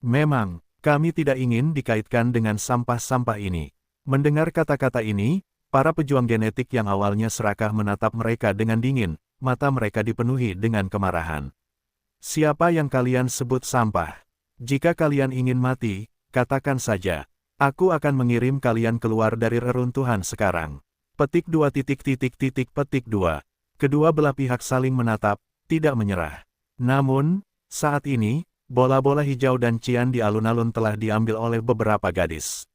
"Memang, kami tidak ingin dikaitkan dengan sampah-sampah ini." Mendengar kata-kata ini, para pejuang genetik yang awalnya serakah menatap mereka dengan dingin, mata mereka dipenuhi dengan kemarahan. "Siapa yang kalian sebut sampah? Jika kalian ingin mati, katakan saja. Aku akan mengirim kalian keluar dari reruntuhan sekarang." Petik 2. Kedua belah pihak saling menatap, tidak menyerah. Namun, saat ini, bola-bola hijau dan cian di alun-alun telah diambil oleh beberapa gadis.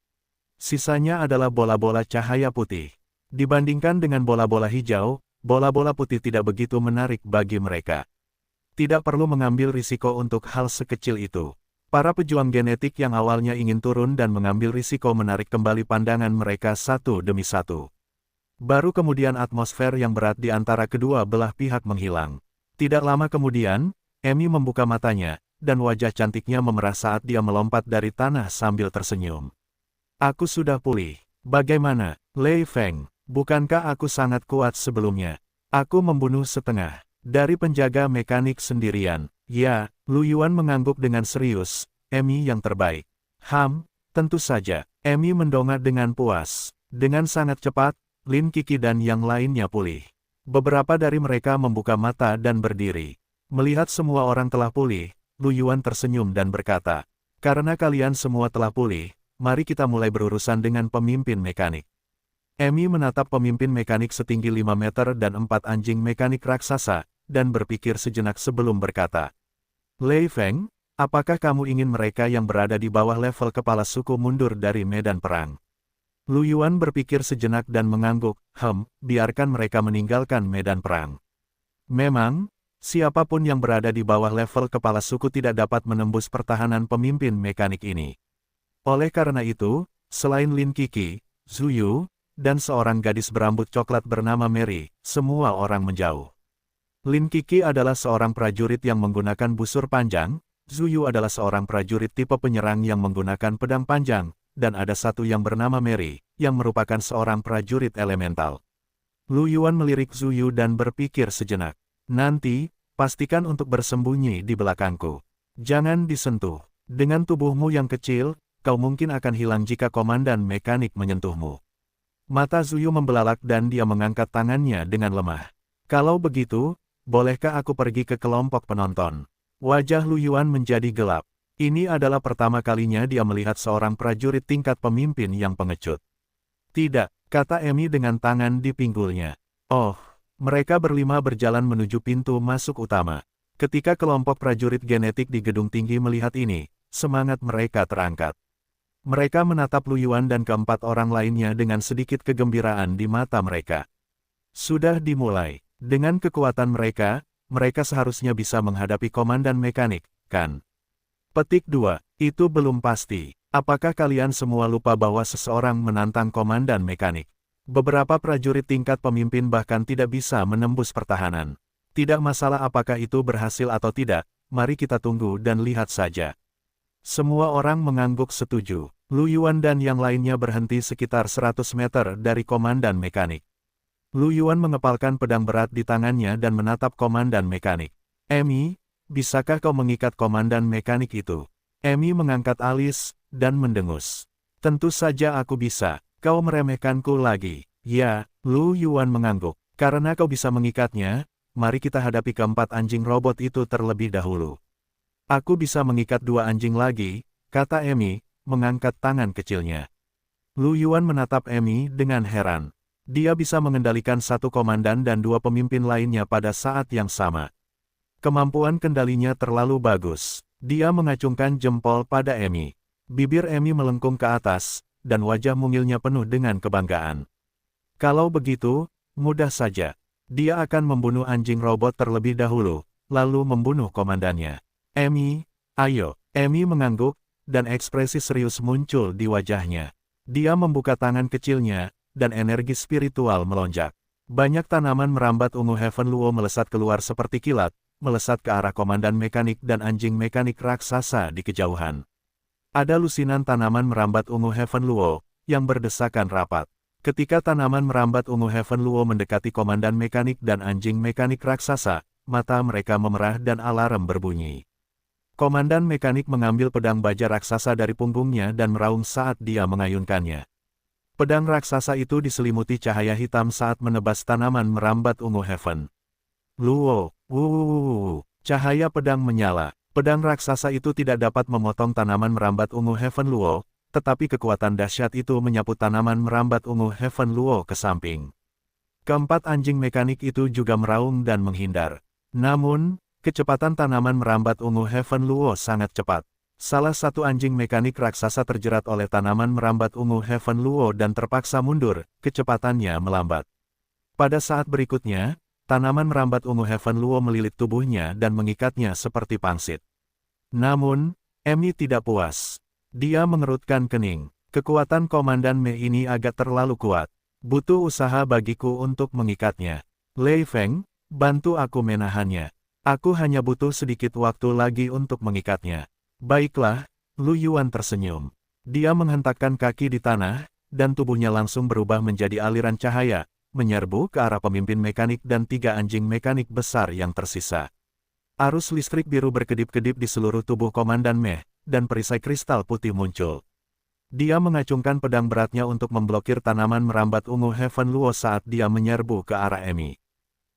Sisanya adalah bola-bola cahaya putih. Dibandingkan dengan bola-bola hijau, bola-bola putih tidak begitu menarik bagi mereka. Tidak perlu mengambil risiko untuk hal sekecil itu. Para pejuang genetik yang awalnya ingin turun dan mengambil risiko menarik kembali pandangan mereka satu demi satu. Baru kemudian atmosfer yang berat di antara kedua belah pihak menghilang. Tidak lama kemudian, Emi membuka matanya, dan wajah cantiknya memerah saat dia melompat dari tanah sambil tersenyum. "Aku sudah pulih. Bagaimana, Lei Feng? Bukankah aku sangat kuat sebelumnya? Aku membunuh setengah dari penjaga mekanik sendirian." "Ya," Lu Yuan mengangguk dengan serius, "Emi yang terbaik." Tentu saja." Emi mendongak dengan puas. Dengan sangat cepat, Lin Kiki dan yang lainnya pulih. Beberapa dari mereka membuka mata dan berdiri. Melihat semua orang telah pulih, Lu Yuan tersenyum dan berkata, "Karena kalian semua telah pulih, mari kita mulai berurusan dengan pemimpin mekanik." Emi menatap pemimpin mekanik setinggi 5 meter dan 4 anjing mekanik raksasa, dan berpikir sejenak sebelum berkata, "Lei Feng, apakah kamu ingin mereka yang berada di bawah level kepala suku mundur dari medan perang?" Lu Yuan berpikir sejenak dan mengangguk, biarkan mereka meninggalkan medan perang. Memang, siapapun yang berada di bawah level kepala suku tidak dapat menembus pertahanan pemimpin mekanik ini. Oleh karena itu, selain Lin Kiki, Zhu Yu, dan seorang gadis berambut coklat bernama Mary, semua orang menjauh. Lin Kiki adalah seorang prajurit yang menggunakan busur panjang, Zhu Yu adalah seorang prajurit tipe penyerang yang menggunakan pedang panjang, dan ada satu yang bernama Mary, yang merupakan seorang prajurit elemental. Lu Yuan melirik Zhu Yu dan berpikir sejenak. "Nanti, pastikan untuk bersembunyi di belakangku. Jangan disentuh. Dengan tubuhmu yang kecil, kau mungkin akan hilang jika komandan mekanik menyentuhmu." Mata Zhu Yu membelalak dan dia mengangkat tangannya dengan lemah. "Kalau begitu, bolehkah aku pergi ke kelompok penonton?" Wajah Lu Yuan menjadi gelap. Ini adalah pertama kalinya dia melihat seorang prajurit tingkat pemimpin yang pengecut. "Tidak," kata Emi dengan tangan di pinggulnya. "Oh." Mereka berlima berjalan menuju pintu masuk utama. Ketika kelompok prajurit genetik di gedung tinggi melihat ini, semangat mereka terangkat. Mereka menatap Lu Yuan dan keempat orang lainnya dengan sedikit kegembiraan di mata mereka. Sudah dimulai. Dengan kekuatan mereka, mereka seharusnya bisa menghadapi komandan mekanik, kan? Petik 2. Itu belum pasti. Apakah kalian semua lupa bahwa seseorang menantang komandan mekanik? Beberapa prajurit tingkat pemimpin bahkan tidak bisa menembus pertahanan. Tidak masalah apakah itu berhasil atau tidak, mari kita tunggu dan lihat saja. Semua orang mengangguk setuju. Lu Yuan dan yang lainnya berhenti sekitar 100 meter dari komandan mekanik. Lu Yuan mengepalkan pedang berat di tangannya dan menatap komandan mekanik. Emi, bisakah kau mengikat komandan mekanik itu? Emi mengangkat alis dan mendengus. Tentu saja aku bisa. Kau meremehkanku lagi. Ya, Lu Yuan mengangguk. Karena kau bisa mengikatnya, mari kita hadapi keempat anjing robot itu terlebih dahulu. Aku bisa mengikat 2 anjing lagi, kata Emi, mengangkat tangan kecilnya. Lu Yuan menatap Emi dengan heran. Dia bisa mengendalikan 1 komandan dan 2 pemimpin lainnya pada saat yang sama. Kemampuan kendalinya terlalu bagus. Dia mengacungkan jempol pada Emi. Bibir Emi melengkung ke atas, dan wajah mungilnya penuh dengan kebanggaan. Kalau begitu, mudah saja. Dia akan membunuh anjing robot terlebih dahulu, lalu membunuh komandannya. Emi, ayo. Emi mengangguk, dan ekspresi serius muncul di wajahnya. Dia membuka tangan kecilnya, dan energi spiritual melonjak. Banyak tanaman merambat ungu Heaven Luo melesat keluar seperti kilat, melesat ke arah komandan mekanik dan anjing mekanik raksasa di kejauhan. Ada lusinan tanaman merambat ungu Heaven Luo, yang berdesakan rapat. Ketika tanaman merambat ungu Heaven Luo mendekati komandan mekanik dan anjing mekanik raksasa, mata mereka memerah dan alarm berbunyi. Komandan mekanik mengambil pedang baja raksasa dari punggungnya dan meraung saat dia mengayunkannya. Pedang raksasa itu diselimuti cahaya hitam saat menebas tanaman merambat ungu Heaven Luo. Cahaya pedang menyala. Pedang raksasa itu tidak dapat memotong tanaman merambat ungu Heaven Luo, tetapi kekuatan dahsyat itu menyapu tanaman merambat ungu Heaven Luo ke samping. Keempat anjing mekanik itu juga meraung dan menghindar. Namun, kecepatan tanaman merambat ungu Heaven Luo sangat cepat. Salah satu anjing mekanik raksasa terjerat oleh tanaman merambat ungu Heaven Luo dan terpaksa mundur, kecepatannya melambat. Pada saat berikutnya, tanaman merambat ungu Heaven Luo melilit tubuhnya dan mengikatnya seperti pangsit. Namun, Emi tidak puas. Dia mengerutkan kening. Kekuatan Komandan Mei ini agak terlalu kuat. Butuh usaha bagiku untuk mengikatnya. Lei Feng, bantu aku menahannya. Aku hanya butuh sedikit waktu lagi untuk mengikatnya. Baiklah, Lu Yuan tersenyum. Dia menghentakkan kaki di tanah, dan tubuhnya langsung berubah menjadi aliran cahaya, menyerbu ke arah pemimpin mekanik dan 3 anjing mekanik besar yang tersisa. Arus listrik biru berkedip-kedip di seluruh tubuh Komandan Mei, dan perisai kristal putih muncul. Dia mengacungkan pedang beratnya untuk memblokir tanaman merambat ungu Heaven Luo saat dia menyerbu ke arah Emi.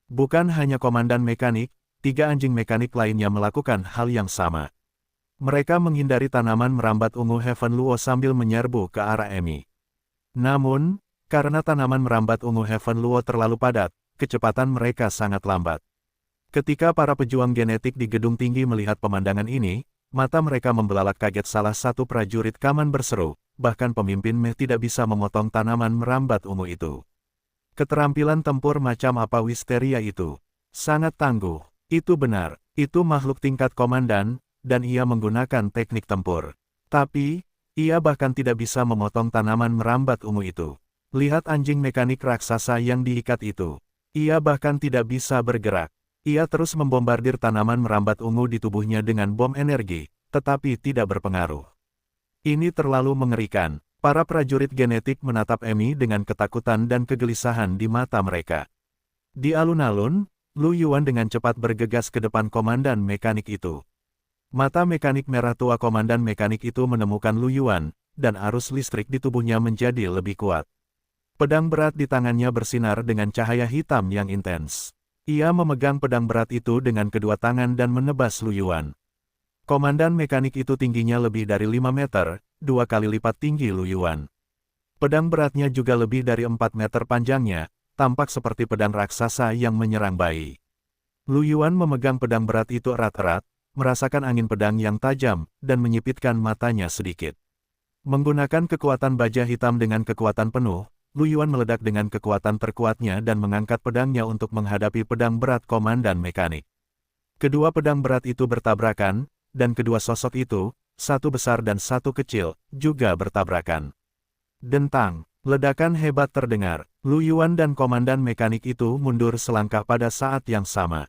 Bukan hanya komandan mekanik, 3 anjing mekanik lainnya melakukan hal yang sama. Mereka menghindari tanaman merambat ungu Heaven Luo sambil menyerbu ke arah Emi. Namun, karena tanaman merambat ungu Heaven Luo terlalu padat, kecepatan mereka sangat lambat. Ketika para pejuang genetik di gedung tinggi melihat pemandangan ini, mata mereka membelalak kaget. Salah satu prajurit Kaman berseru, bahkan pemimpin Mei tidak bisa memotong tanaman merambat ungu itu. Keterampilan tempur macam apa wisteria itu? Sangat tangguh. Itu benar, itu makhluk tingkat komandan, dan ia menggunakan teknik tempur. Tapi, ia bahkan tidak bisa memotong tanaman merambat ungu itu. Lihat anjing mekanik raksasa yang diikat itu. Ia bahkan tidak bisa bergerak. Ia terus membombardir tanaman merambat ungu di tubuhnya dengan bom energi, tetapi tidak berpengaruh. Ini terlalu mengerikan. Para prajurit genetik menatap Emi dengan ketakutan dan kegelisahan di mata mereka. Di alun-alun, Lu Yuan dengan cepat bergegas ke depan komandan mekanik itu. Mata mekanik merah tua komandan mekanik itu menemukan Lu Yuan, dan arus listrik di tubuhnya menjadi lebih kuat. Pedang berat di tangannya bersinar dengan cahaya hitam yang intens. Ia memegang pedang berat itu dengan kedua tangan dan menebas Lu Yuan. Komandan mekanik itu tingginya lebih dari 5 meter, 2 kali lipat tinggi Lu Yuan. Pedang beratnya juga lebih dari 4 meter panjangnya, tampak seperti pedang raksasa yang menyerang bayi. Lu Yuan memegang pedang berat itu erat-erat, merasakan angin pedang yang tajam, dan menyipitkan matanya sedikit. Menggunakan kekuatan baja hitam dengan kekuatan penuh, Lu Yuan meledak dengan kekuatan terkuatnya dan mengangkat pedangnya untuk menghadapi pedang berat Komandan Mekanik. Kedua pedang berat itu bertabrakan, dan kedua sosok itu, satu besar dan satu kecil, juga bertabrakan. Dentang, ledakan hebat terdengar. Lu Yuan dan Komandan Mekanik itu mundur selangkah pada saat yang sama.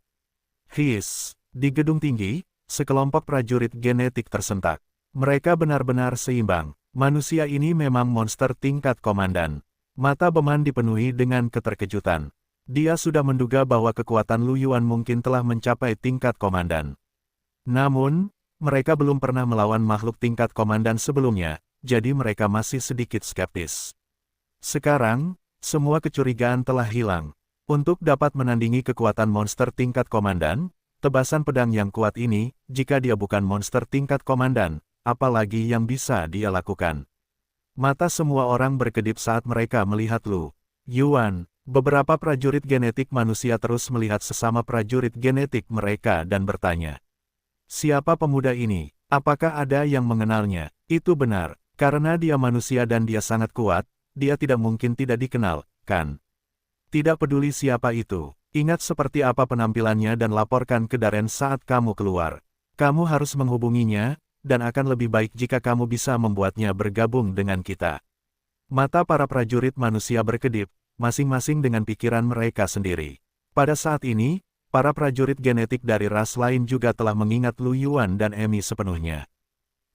Hiss, di gedung tinggi, sekelompok prajurit genetik tersentak. Mereka benar-benar seimbang. Manusia ini memang monster tingkat komandan. Mata Beman dipenuhi dengan keterkejutan. Dia sudah menduga bahwa kekuatan Lu Yuan mungkin telah mencapai tingkat komandan. Namun, mereka belum pernah melawan makhluk tingkat komandan sebelumnya, jadi mereka masih sedikit skeptis. Sekarang, semua kecurigaan telah hilang. Untuk dapat menandingi kekuatan monster tingkat komandan, tebasan pedang yang kuat ini, jika dia bukan monster tingkat komandan, apalagi yang bisa dia lakukan. Mata semua orang berkedip saat mereka melihat Lu Yuan. Beberapa prajurit genetik manusia terus melihat sesama prajurit genetik mereka dan bertanya, "Siapa pemuda ini? Apakah ada yang mengenalnya?" Itu benar, karena dia manusia dan dia sangat kuat, dia tidak mungkin tidak dikenal, kan? Tidak peduli siapa itu, ingat seperti apa penampilannya dan laporkan ke Darren saat kamu keluar. Kamu harus menghubunginya, dan akan lebih baik jika kamu bisa membuatnya bergabung dengan kita. Mata para prajurit manusia berkedip, masing-masing dengan pikiran mereka sendiri. Pada saat ini, para prajurit genetik dari ras lain juga telah mengingat Lu Yuan dan Emi sepenuhnya.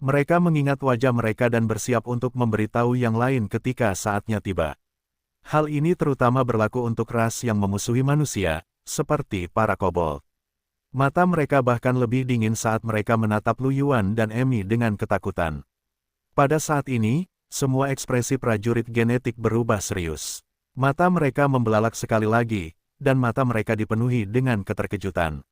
Mereka mengingat wajah mereka dan bersiap untuk memberitahu yang lain ketika saatnya tiba. Hal ini terutama berlaku untuk ras yang memusuhi manusia, seperti para kobold. Mata mereka bahkan lebih dingin saat mereka menatap Lu Yuan dan Emi dengan ketakutan. Pada saat ini, semua ekspresi prajurit genetik berubah serius. Mata mereka membelalak sekali lagi, dan mata mereka dipenuhi dengan keterkejutan.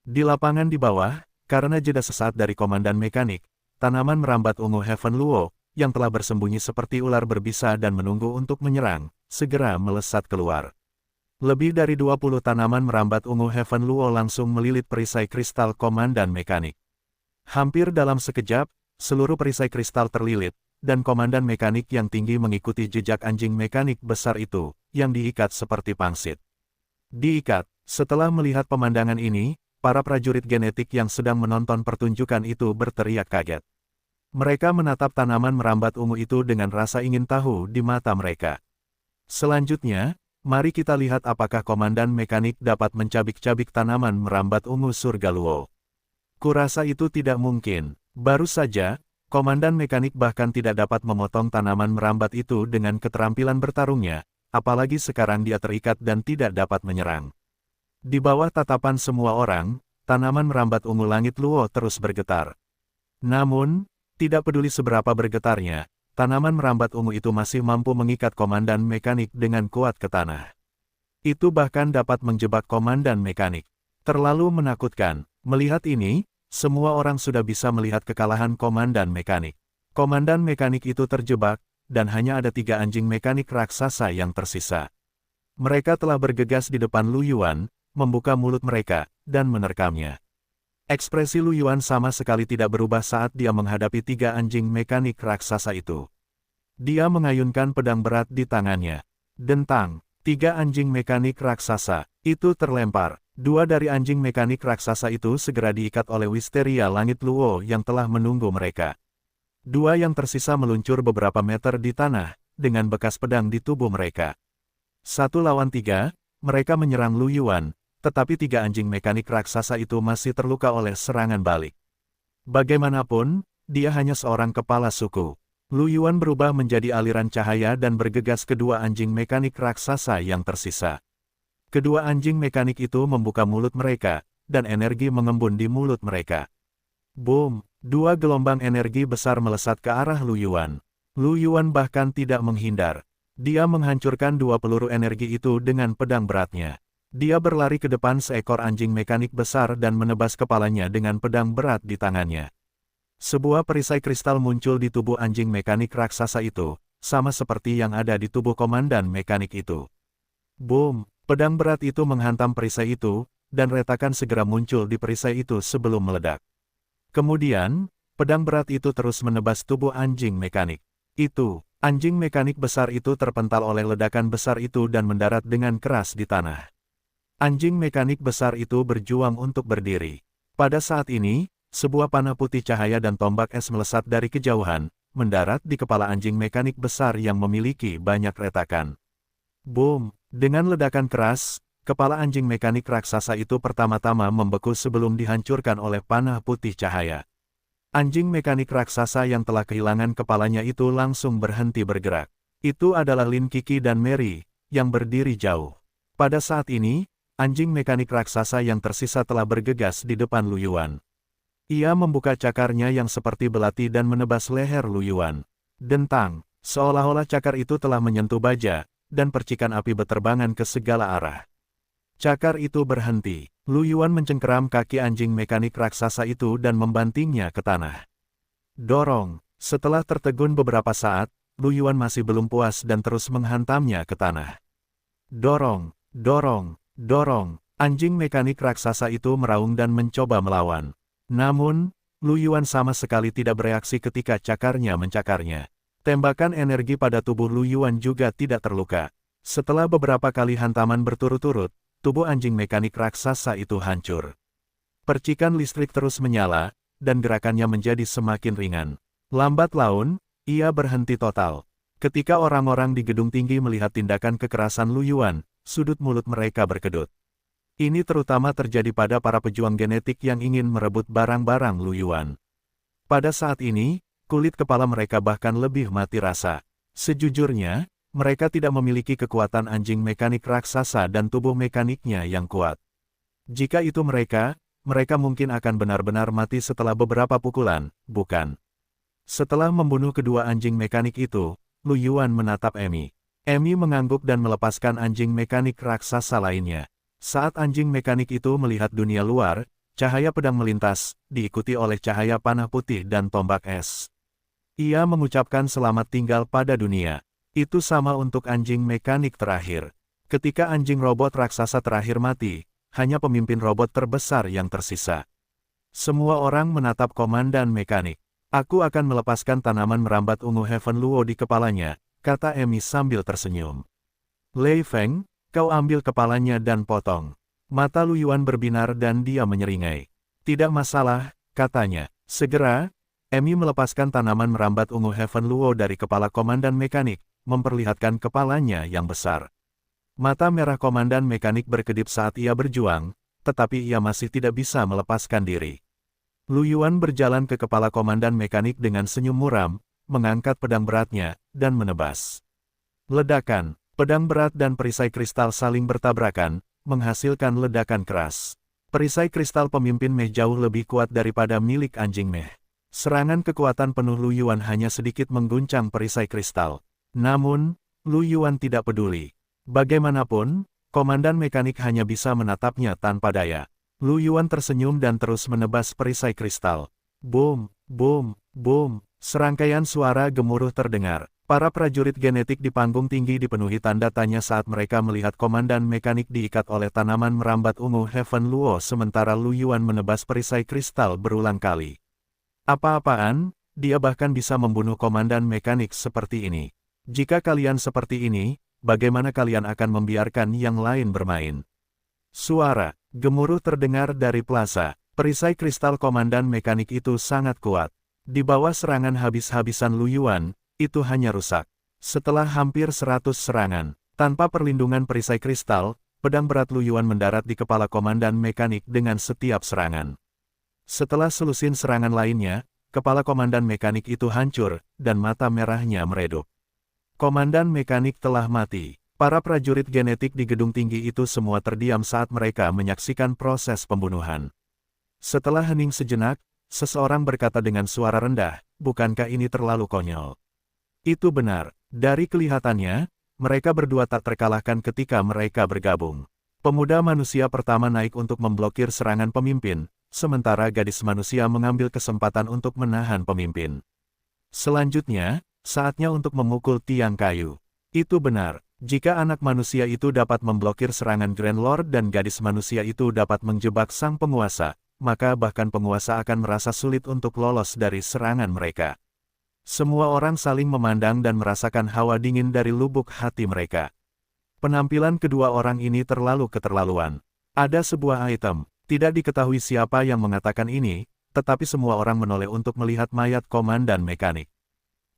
Di lapangan di bawah, karena jeda sesaat dari Komandan Mekanik, tanaman merambat ungu Heaven Luo, yang telah bersembunyi seperti ular berbisa dan menunggu untuk menyerang, segera melesat keluar. Lebih dari 20 tanaman merambat ungu Heaven Luo langsung melilit perisai kristal Komandan Mekanik. Hampir dalam sekejap, seluruh perisai kristal terlilit, dan Komandan Mekanik yang tinggi mengikuti jejak anjing mekanik besar itu, yang diikat seperti pangsit. Diikat, setelah melihat pemandangan ini, para prajurit genetik yang sedang menonton pertunjukan itu berteriak kaget. Mereka menatap tanaman merambat ungu itu dengan rasa ingin tahu di mata mereka. Selanjutnya, mari kita lihat apakah Komandan Mekanik dapat mencabik-cabik tanaman merambat ungu surga Luo. Kurasa itu tidak mungkin. Baru saja, Komandan Mekanik bahkan tidak dapat memotong tanaman merambat itu dengan keterampilan bertarungnya, apalagi sekarang dia terikat dan tidak dapat menyerang. Di bawah tatapan semua orang, tanaman merambat ungu langit Luo terus bergetar. Namun, tidak peduli seberapa bergetarnya, tanaman merambat ungu itu masih mampu mengikat Komandan Mekanik dengan kuat ke tanah. Itu bahkan dapat menjebak Komandan Mekanik. Terlalu menakutkan. Melihat ini, semua orang sudah bisa melihat kekalahan Komandan Mekanik. Komandan Mekanik itu terjebak, dan hanya ada 3 anjing mekanik raksasa yang tersisa. Mereka telah bergegas di depan Lu Yuan, membuka mulut mereka, dan menerkamnya. Ekspresi Lu Yuan sama sekali tidak berubah saat dia menghadapi 3 anjing mekanik raksasa itu. Dia mengayunkan pedang berat di tangannya. Dentang, 3 anjing mekanik raksasa itu terlempar. 2 dari anjing mekanik raksasa itu segera diikat oleh Wisteria Langit Luo yang telah menunggu mereka. 2 yang tersisa meluncur beberapa meter di tanah, dengan bekas pedang di tubuh mereka. 1 lawan 3, mereka menyerang Lu Yuan. Tetapi 3 anjing mekanik raksasa itu masih terluka oleh serangan balik. Bagaimanapun, dia hanya seorang kepala suku. Lu Yuan berubah menjadi aliran cahaya dan bergegas ke 2 anjing mekanik raksasa yang tersisa. Kedua anjing mekanik itu membuka mulut mereka, dan energi mengembun di mulut mereka. Boom! 2 gelombang energi besar melesat ke arah Lu Yuan. Lu Yuan bahkan tidak menghindar. Dia menghancurkan 2 peluru energi itu dengan pedang beratnya. Dia berlari ke depan seekor anjing mekanik besar dan menebas kepalanya dengan pedang berat di tangannya. Sebuah perisai kristal muncul di tubuh anjing mekanik raksasa itu, sama seperti yang ada di tubuh Komandan Mekanik itu. Boom! Pedang berat itu menghantam perisai itu, dan retakan segera muncul di perisai itu sebelum meledak. Kemudian, pedang berat itu terus menebas tubuh anjing mekanik. Anjing mekanik besar itu terpental oleh ledakan besar itu dan mendarat dengan keras di tanah. Anjing mekanik besar itu berjuang untuk berdiri. Pada saat ini, sebuah panah putih cahaya dan tombak es melesat dari kejauhan, mendarat di kepala anjing mekanik besar yang memiliki banyak retakan. Boom! Dengan ledakan keras, kepala anjing mekanik raksasa itu pertama-tama membeku sebelum dihancurkan oleh panah putih cahaya. Anjing mekanik raksasa yang telah kehilangan kepalanya itu langsung berhenti bergerak. Itu adalah Lin Kiki dan Mary, yang berdiri jauh. Pada saat ini, anjing mekanik raksasa yang tersisa telah bergegas di depan Lu Yuan. Ia membuka cakarnya yang seperti belati dan menebas leher Lu Yuan. Dentang, seolah-olah cakar itu telah menyentuh baja, dan percikan api berterbangan ke segala arah. Cakar itu berhenti. Lu Yuan mencengkeram kaki anjing mekanik raksasa itu dan membantingnya ke tanah. Dorong. Setelah tertegun beberapa saat, Lu Yuan masih belum puas dan terus menghantamnya ke tanah. Dorong, dorong, dorong. Anjing mekanik raksasa itu meraung dan mencoba melawan. Namun, Lu Yuan sama sekali tidak bereaksi ketika cakarnya mencakarnya. Tembakan energi pada tubuh Lu Yuan juga tidak terluka. Setelah beberapa kali hantaman berturut-turut, tubuh anjing mekanik raksasa itu hancur. Percikan listrik terus menyala, dan gerakannya menjadi semakin ringan. Lambat laun, ia berhenti total. Ketika orang-orang di gedung tinggi melihat tindakan kekerasan Lu Yuan, sudut mulut mereka berkedut. Ini terutama terjadi pada para pejuang genetik yang ingin merebut barang-barang Lu Yuan. Pada saat ini, kulit kepala mereka bahkan lebih mati rasa. Sejujurnya, mereka tidak memiliki kekuatan anjing mekanik raksasa dan tubuh mekaniknya yang kuat. Jika itu mereka mungkin akan benar-benar mati setelah beberapa pukulan, bukan? Setelah membunuh kedua anjing mekanik itu, Lu Yuan menatap Emi. Emi mengangguk dan melepaskan anjing mekanik raksasa lainnya. Saat anjing mekanik itu melihat dunia luar, cahaya pedang melintas, diikuti oleh cahaya panah putih dan tombak es. Ia mengucapkan selamat tinggal pada dunia. Itu sama untuk anjing mekanik terakhir. Ketika anjing robot raksasa terakhir mati, hanya pemimpin robot terbesar yang tersisa. Semua orang menatap komandan mekanik. Aku akan melepaskan tanaman merambat ungu Heaven Luo di kepalanya, kata Emi sambil tersenyum. Lei Feng, kau ambil kepalanya dan potong. Mata Lu Yuan berbinar dan dia menyeringai. Tidak masalah, katanya. Segera, Emi melepaskan tanaman merambat ungu Heaven Luo dari kepala komandan mekanik, memperlihatkan kepalanya yang besar. Mata merah komandan mekanik berkedip saat ia berjuang, tetapi ia masih tidak bisa melepaskan diri. Lu Yuan berjalan ke kepala komandan mekanik dengan senyum muram, mengangkat pedang beratnya, dan menebas. Ledakan, pedang berat dan perisai kristal saling bertabrakan, menghasilkan ledakan keras. Perisai kristal pemimpin Meh jauh lebih kuat daripada milik anjing Meh. Serangan kekuatan penuh Lu Yuan hanya sedikit mengguncang perisai kristal. Namun, Lu Yuan tidak peduli. Bagaimanapun, komandan mekanik hanya bisa menatapnya tanpa daya. Lu Yuan tersenyum dan terus menebas perisai kristal. Boom, boom, boom. Serangkaian suara gemuruh terdengar. Para prajurit genetik di panggung tinggi dipenuhi tanda tanya saat mereka melihat komandan mekanik diikat oleh tanaman merambat ungu Heaven Luo sementara Lu Yuan menebas perisai kristal berulang kali. Apa-apaan, dia bahkan bisa membunuh komandan mekanik seperti ini. Jika kalian seperti ini, bagaimana kalian akan membiarkan yang lain bermain? Suara gemuruh terdengar dari plaza. Perisai kristal komandan mekanik itu sangat kuat. Di bawah serangan habis-habisan Lu Yuan, itu hanya rusak. Setelah hampir 100 serangan, tanpa perlindungan perisai kristal, pedang berat Lu Yuan mendarat di kepala komandan mekanik dengan setiap serangan. Setelah selusin serangan lainnya, kepala komandan mekanik itu hancur, dan mata merahnya meredup. Komandan mekanik telah mati. Para prajurit genetik di gedung tinggi itu semua terdiam saat mereka menyaksikan proses pembunuhan. Setelah hening sejenak, seseorang berkata dengan suara rendah, bukankah ini terlalu konyol? Itu benar. Dari kelihatannya, mereka berdua tak terkalahkan ketika mereka bergabung. Pemuda manusia pertama naik untuk memblokir serangan pemimpin, sementara gadis manusia mengambil kesempatan untuk menahan pemimpin. Selanjutnya, saatnya untuk memukul tiang kayu. Itu benar. Jika anak manusia itu dapat memblokir serangan Grand Lord dan gadis manusia itu dapat menjebak sang penguasa, maka bahkan penguasa akan merasa sulit untuk lolos dari serangan mereka. Semua orang saling memandang dan merasakan hawa dingin dari lubuk hati mereka. Penampilan kedua orang ini terlalu keterlaluan. Ada sebuah item, tidak diketahui siapa yang mengatakan ini, tetapi semua orang menoleh untuk melihat mayat komandan mekanik.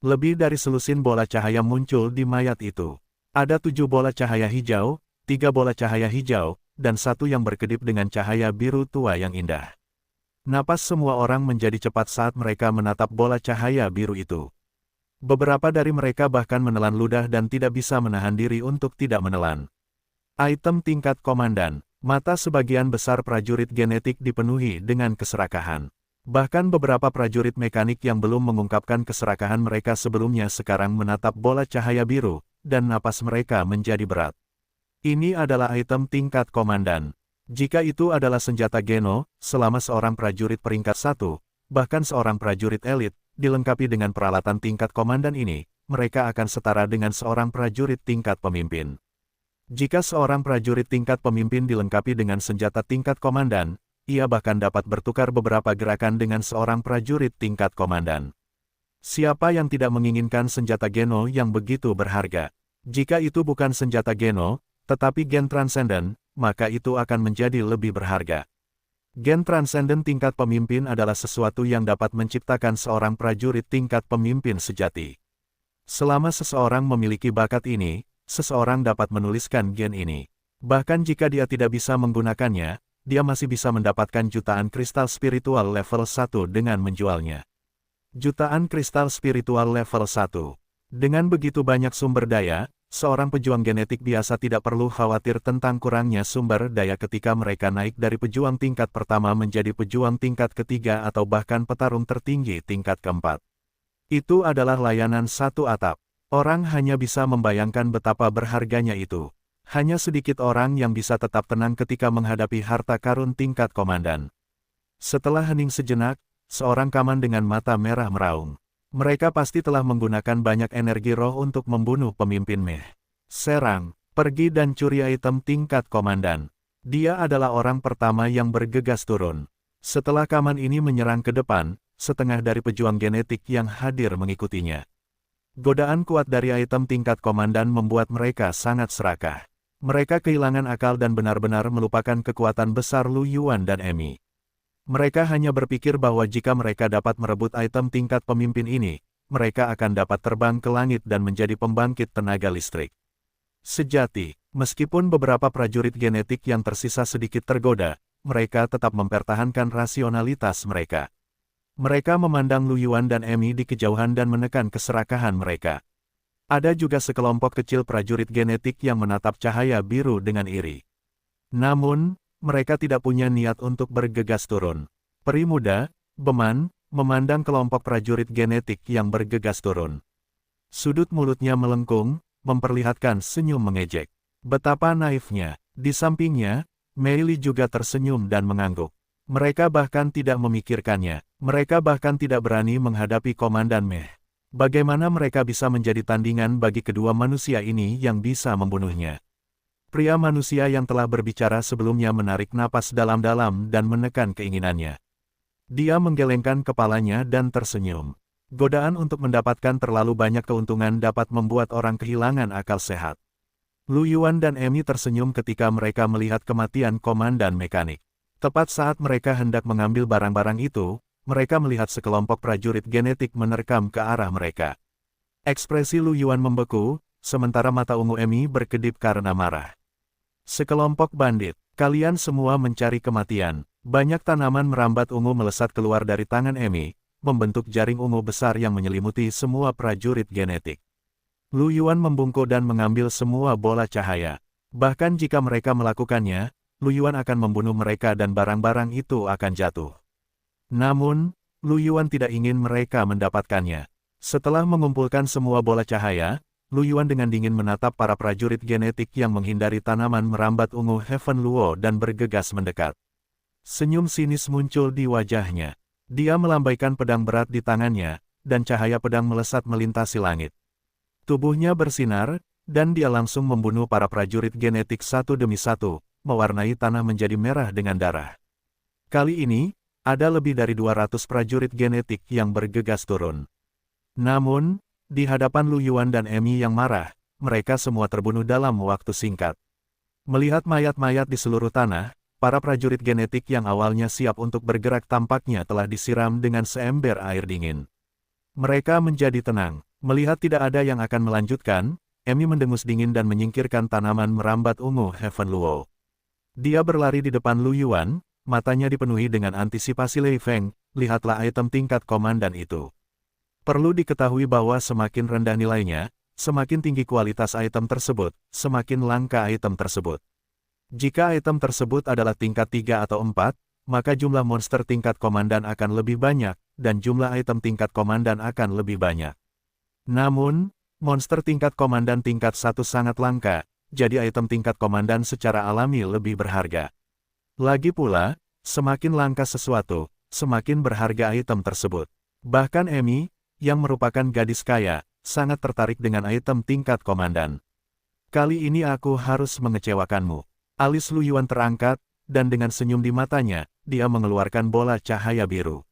Lebih dari selusin bola cahaya muncul di mayat itu. Ada 7 bola cahaya hijau, 3 bola cahaya hijau, dan 1 yang berkedip dengan cahaya biru tua yang indah. Napas semua orang menjadi cepat saat mereka menatap bola cahaya biru itu. Beberapa dari mereka bahkan menelan ludah dan tidak bisa menahan diri untuk tidak menelan. Item tingkat komandan, mata sebagian besar prajurit genetik dipenuhi dengan keserakahan. Bahkan beberapa prajurit mekanik yang belum mengungkapkan keserakahan mereka sebelumnya sekarang menatap bola cahaya biru, dan napas mereka menjadi berat. Ini adalah item tingkat komandan. Jika itu adalah senjata Geno, selama seorang prajurit peringkat 1, bahkan seorang prajurit elit, dilengkapi dengan peralatan tingkat komandan ini, mereka akan setara dengan seorang prajurit tingkat pemimpin. Jika seorang prajurit tingkat pemimpin dilengkapi dengan senjata tingkat komandan, ia bahkan dapat bertukar beberapa gerakan dengan seorang prajurit tingkat komandan. Siapa yang tidak menginginkan senjata Geno yang begitu berharga? Jika itu bukan senjata Geno, tetapi gen Transcendent, maka itu akan menjadi lebih berharga. Gen Transcendent tingkat pemimpin adalah sesuatu yang dapat menciptakan seorang prajurit tingkat pemimpin sejati. Selama seseorang memiliki bakat ini, seseorang dapat menuliskan gen ini. Bahkan jika dia tidak bisa menggunakannya, dia masih bisa mendapatkan jutaan kristal spiritual level 1 dengan menjualnya. Jutaan kristal spiritual level 1. Dengan begitu banyak sumber daya, seorang pejuang genetik biasa tidak perlu khawatir tentang kurangnya sumber daya ketika mereka naik dari pejuang tingkat pertama menjadi pejuang tingkat ketiga atau bahkan petarung tertinggi tingkat keempat. Itu adalah layanan satu atap. Orang hanya bisa membayangkan betapa berharganya itu. Hanya sedikit orang yang bisa tetap tenang ketika menghadapi harta karun tingkat komandan. Setelah hening sejenak, seorang kaman dengan mata merah meraung. Mereka pasti telah menggunakan banyak energi roh untuk membunuh pemimpin Meh. Serang, pergi dan curi item tingkat komandan. Dia adalah orang pertama yang bergegas turun. Setelah kaman ini menyerang ke depan, setengah dari pejuang genetik yang hadir mengikutinya. Godaan kuat dari item tingkat komandan membuat mereka sangat serakah. Mereka kehilangan akal dan benar-benar melupakan kekuatan besar Lu Yuan dan Emi. Mereka hanya berpikir bahwa jika mereka dapat merebut item tingkat pemimpin ini, mereka akan dapat terbang ke langit dan menjadi pembangkit tenaga listrik. Sejati, meskipun beberapa prajurit genetik yang tersisa sedikit tergoda, mereka tetap mempertahankan rasionalitas mereka. Mereka memandang Lu Yuan dan Emi di kejauhan dan menekan keserakahan mereka. Ada juga sekelompok kecil prajurit genetik yang menatap cahaya biru dengan iri. Namun, mereka tidak punya niat untuk bergegas turun. Peri muda, Beman, memandang kelompok prajurit genetik yang bergegas turun. Sudut mulutnya melengkung, memperlihatkan senyum mengejek. Betapa naifnya. Di sampingnya, Mei Li juga tersenyum dan mengangguk. Mereka bahkan tidak memikirkannya. Mereka bahkan tidak berani menghadapi Komandan Meh. Bagaimana mereka bisa menjadi tandingan bagi kedua manusia ini yang bisa membunuhnya? Pria manusia yang telah berbicara sebelumnya menarik napas dalam-dalam dan menekan keinginannya. Dia menggelengkan kepalanya dan tersenyum. Godaan untuk mendapatkan terlalu banyak keuntungan dapat membuat orang kehilangan akal sehat. Lu Yuan dan Emi tersenyum ketika mereka melihat kematian komandan mekanik. Tepat saat mereka hendak mengambil barang-barang itu, mereka melihat sekelompok prajurit genetik menerkam ke arah mereka. Ekspresi Lu Yuan membeku, sementara mata ungu Emi berkedip karena marah. Sekelompok bandit, kalian semua mencari kematian. Banyak tanaman merambat ungu melesat keluar dari tangan Emi, membentuk jaring ungu besar yang menyelimuti semua prajurit genetik. Lu Yuan membungkuk dan mengambil semua bola cahaya. Bahkan jika mereka melakukannya, Lu Yuan akan membunuh mereka dan barang-barang itu akan jatuh. Namun, Lu Yuan tidak ingin mereka mendapatkannya. Setelah mengumpulkan semua bola cahaya, Lu Yuan dengan dingin menatap para prajurit genetik yang menghindari tanaman merambat ungu Heaven Luo dan bergegas mendekat. Senyum sinis muncul di wajahnya. Dia melambaikan pedang berat di tangannya, dan cahaya pedang melesat melintasi langit. Tubuhnya bersinar, dan dia langsung membunuh para prajurit genetik satu demi satu, mewarnai tanah menjadi merah dengan darah. Kali ini, ada lebih dari 200 prajurit genetik yang bergegas turun. Namun, di hadapan Lu Yuan dan Emi yang marah, mereka semua terbunuh dalam waktu singkat. Melihat mayat-mayat di seluruh tanah, para prajurit genetik yang awalnya siap untuk bergerak tampaknya telah disiram dengan seember air dingin. Mereka menjadi tenang. Melihat tidak ada yang akan melanjutkan, Emi mendengus dingin dan menyingkirkan tanaman merambat ungu Heaven Luo. Dia berlari di depan Lu Yuan, matanya dipenuhi dengan antisipasi Lei Feng, lihatlah item tingkat komandan itu. Perlu diketahui bahwa semakin rendah nilainya, semakin tinggi kualitas item tersebut, semakin langka item tersebut. Jika item tersebut adalah tingkat 3 atau 4, maka jumlah monster tingkat komandan akan lebih banyak, dan jumlah item tingkat komandan akan lebih banyak. Namun, monster tingkat komandan tingkat 1 sangat langka, jadi item tingkat komandan secara alami lebih berharga. Lagi pula, semakin langka sesuatu, semakin berharga item tersebut. Bahkan Emi, yang merupakan gadis kaya, sangat tertarik dengan item tingkat komandan. Kali ini aku harus mengecewakanmu. Alis Lu Yuan terangkat, dan dengan senyum di matanya, dia mengeluarkan bola cahaya biru.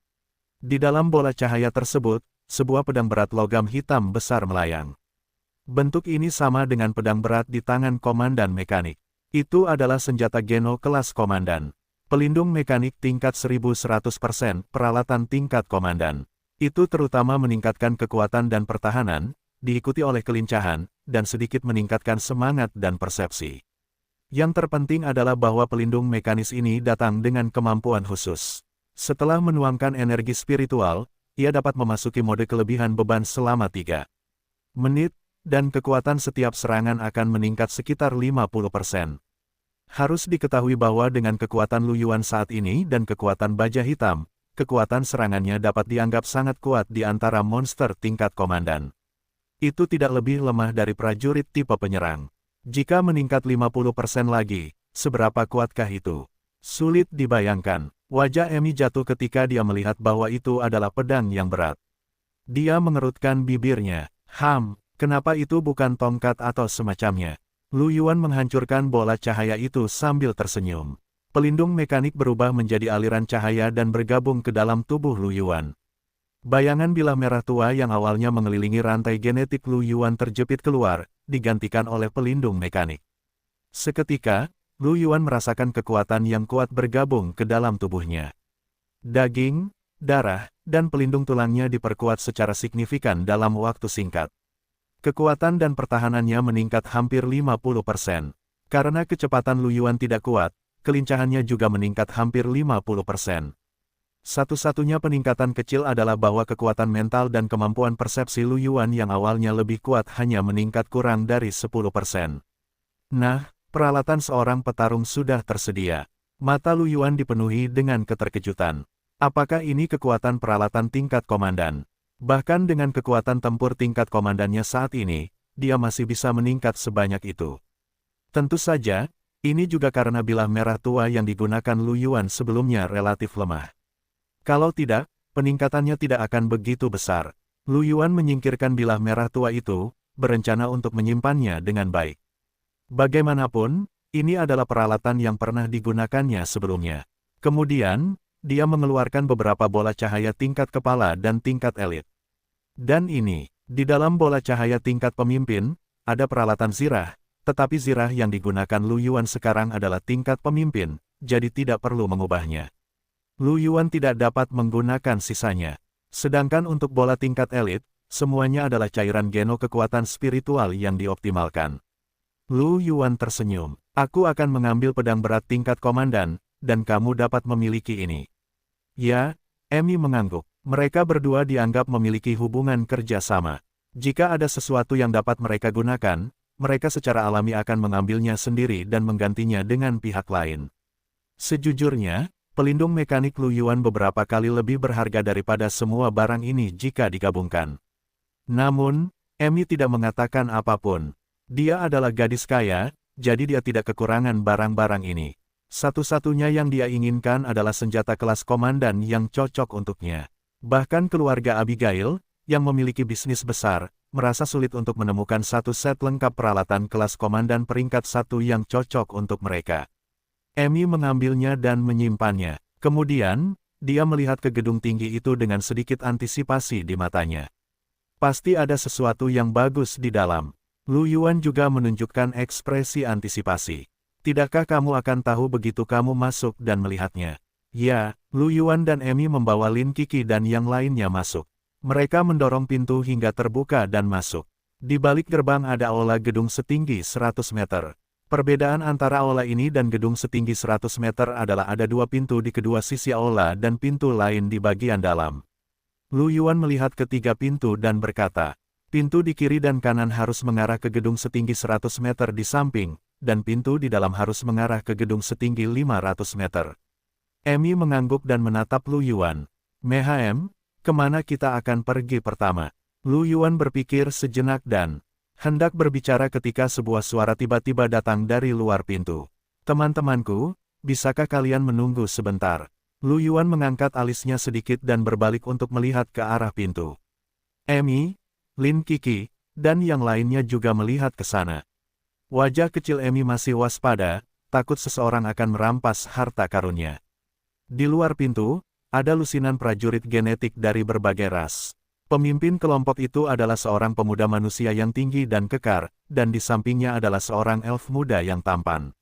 Di dalam bola cahaya tersebut, sebuah pedang berat logam hitam besar melayang. Bentuk ini sama dengan pedang berat di tangan komandan mekanik. Itu adalah senjata Geno kelas komandan. Pelindung mekanik tingkat 1100%, peralatan tingkat komandan. Itu terutama meningkatkan kekuatan dan pertahanan, diikuti oleh kelincahan, dan sedikit meningkatkan semangat dan persepsi. Yang terpenting adalah bahwa pelindung mekanis ini datang dengan kemampuan khusus. Setelah menuangkan energi spiritual, ia dapat memasuki mode kelebihan beban selama 3 menit, dan kekuatan setiap serangan akan meningkat sekitar 50%. Harus diketahui bahwa dengan kekuatan Lu Yuan saat ini dan kekuatan baja hitam, kekuatan serangannya dapat dianggap sangat kuat di antara monster tingkat komandan. Itu tidak lebih lemah dari prajurit tipe penyerang. Jika meningkat 50% lagi, seberapa kuatkah itu? Sulit dibayangkan. Wajah Emi jatuh ketika dia melihat bahwa itu adalah pedang yang berat. Dia mengerutkan bibirnya. Kenapa itu bukan tongkat atau semacamnya? Lu Yuan menghancurkan bola cahaya itu sambil tersenyum. Pelindung mekanik berubah menjadi aliran cahaya dan bergabung ke dalam tubuh Lu Yuan. Bayangan bilah merah tua yang awalnya mengelilingi rantai genetik Lu Yuan terjepit keluar, digantikan oleh pelindung mekanik. Seketika, Lu Yuan merasakan kekuatan yang kuat bergabung ke dalam tubuhnya. Daging, darah, dan pelindung tulangnya diperkuat secara signifikan dalam waktu singkat. Kekuatan dan pertahanannya meningkat hampir 50%. Karena kecepatan Lu Yuan tidak kuat, kelincahannya juga meningkat hampir 50%. Satu-satunya peningkatan kecil adalah bahwa kekuatan mental dan kemampuan persepsi Lu Yuan yang awalnya lebih kuat hanya meningkat kurang dari 10%. Nah, peralatan seorang petarung sudah tersedia. Mata Lu Yuan dipenuhi dengan keterkejutan. Apakah ini kekuatan peralatan tingkat komandan? Bahkan dengan kekuatan tempur tingkat komandannya saat ini, dia masih bisa meningkat sebanyak itu. Tentu saja, ini juga karena bilah merah tua yang digunakan Lu Yuan sebelumnya relatif lemah. Kalau tidak, peningkatannya tidak akan begitu besar. Lu Yuan menyingkirkan bilah merah tua itu, berencana untuk menyimpannya dengan baik. Bagaimanapun, ini adalah peralatan yang pernah digunakannya sebelumnya. Kemudian, dia mengeluarkan beberapa bola cahaya tingkat kepala dan tingkat elit. Dan ini, di dalam bola cahaya tingkat pemimpin, ada peralatan zirah, tetapi zirah yang digunakan Lu Yuan sekarang adalah tingkat pemimpin, jadi tidak perlu mengubahnya. Lu Yuan tidak dapat menggunakan sisanya. Sedangkan untuk bola tingkat elit, semuanya adalah cairan geno kekuatan spiritual yang dioptimalkan. Lu Yuan tersenyum. Aku akan mengambil pedang berat tingkat komandan, dan kamu dapat memiliki ini. Ya, Emi mengangguk. Mereka berdua dianggap memiliki hubungan kerja sama. Jika ada sesuatu yang dapat mereka gunakan, mereka secara alami akan mengambilnya sendiri dan menggantinya dengan pihak lain. Sejujurnya, pelindung mekanik Lu Yuan beberapa kali lebih berharga daripada semua barang ini jika digabungkan. Namun, Emi tidak mengatakan apapun. Dia adalah gadis kaya, jadi dia tidak kekurangan barang-barang ini. Satu-satunya yang dia inginkan adalah senjata kelas komandan yang cocok untuknya. Bahkan keluarga Abigail, yang memiliki bisnis besar, merasa sulit untuk menemukan satu set lengkap peralatan kelas komandan peringkat 1 yang cocok untuk mereka. Amy mengambilnya dan menyimpannya. Kemudian, dia melihat ke gedung tinggi itu dengan sedikit antisipasi di matanya. Pasti ada sesuatu yang bagus di dalam. Lu Yuan juga menunjukkan ekspresi antisipasi. Tidakkah kamu akan tahu begitu kamu masuk dan melihatnya? Ya, Lu Yuan dan Amy membawa Lin Qi dan yang lainnya masuk. Mereka mendorong pintu hingga terbuka dan masuk. Di balik gerbang ada aula gedung setinggi 100 meter. Perbedaan antara aula ini dan gedung setinggi 100 meter adalah ada dua pintu di kedua sisi aula dan pintu lain di bagian dalam. Lu Yuan melihat ketiga pintu dan berkata, pintu di kiri dan kanan harus mengarah ke gedung setinggi 100 meter di samping, dan pintu di dalam harus mengarah ke gedung setinggi 500 meter. Amy mengangguk dan menatap Lu Yuan. "Mehm, kemana kita akan pergi pertama?" Lu Yuan berpikir sejenak dan hendak berbicara ketika sebuah suara tiba-tiba datang dari luar pintu. "Teman-temanku, bisakah kalian menunggu sebentar?" Lu Yuan mengangkat alisnya sedikit dan berbalik untuk melihat ke arah pintu. Amy, Lin Qi, dan yang lainnya juga melihat ke sana. Wajah kecil Amy masih waspada, takut seseorang akan merampas harta karunnya. Di luar pintu, ada lusinan prajurit genetik dari berbagai ras. Pemimpin kelompok itu adalah seorang pemuda manusia yang tinggi dan kekar, dan di sampingnya adalah seorang elf muda yang tampan.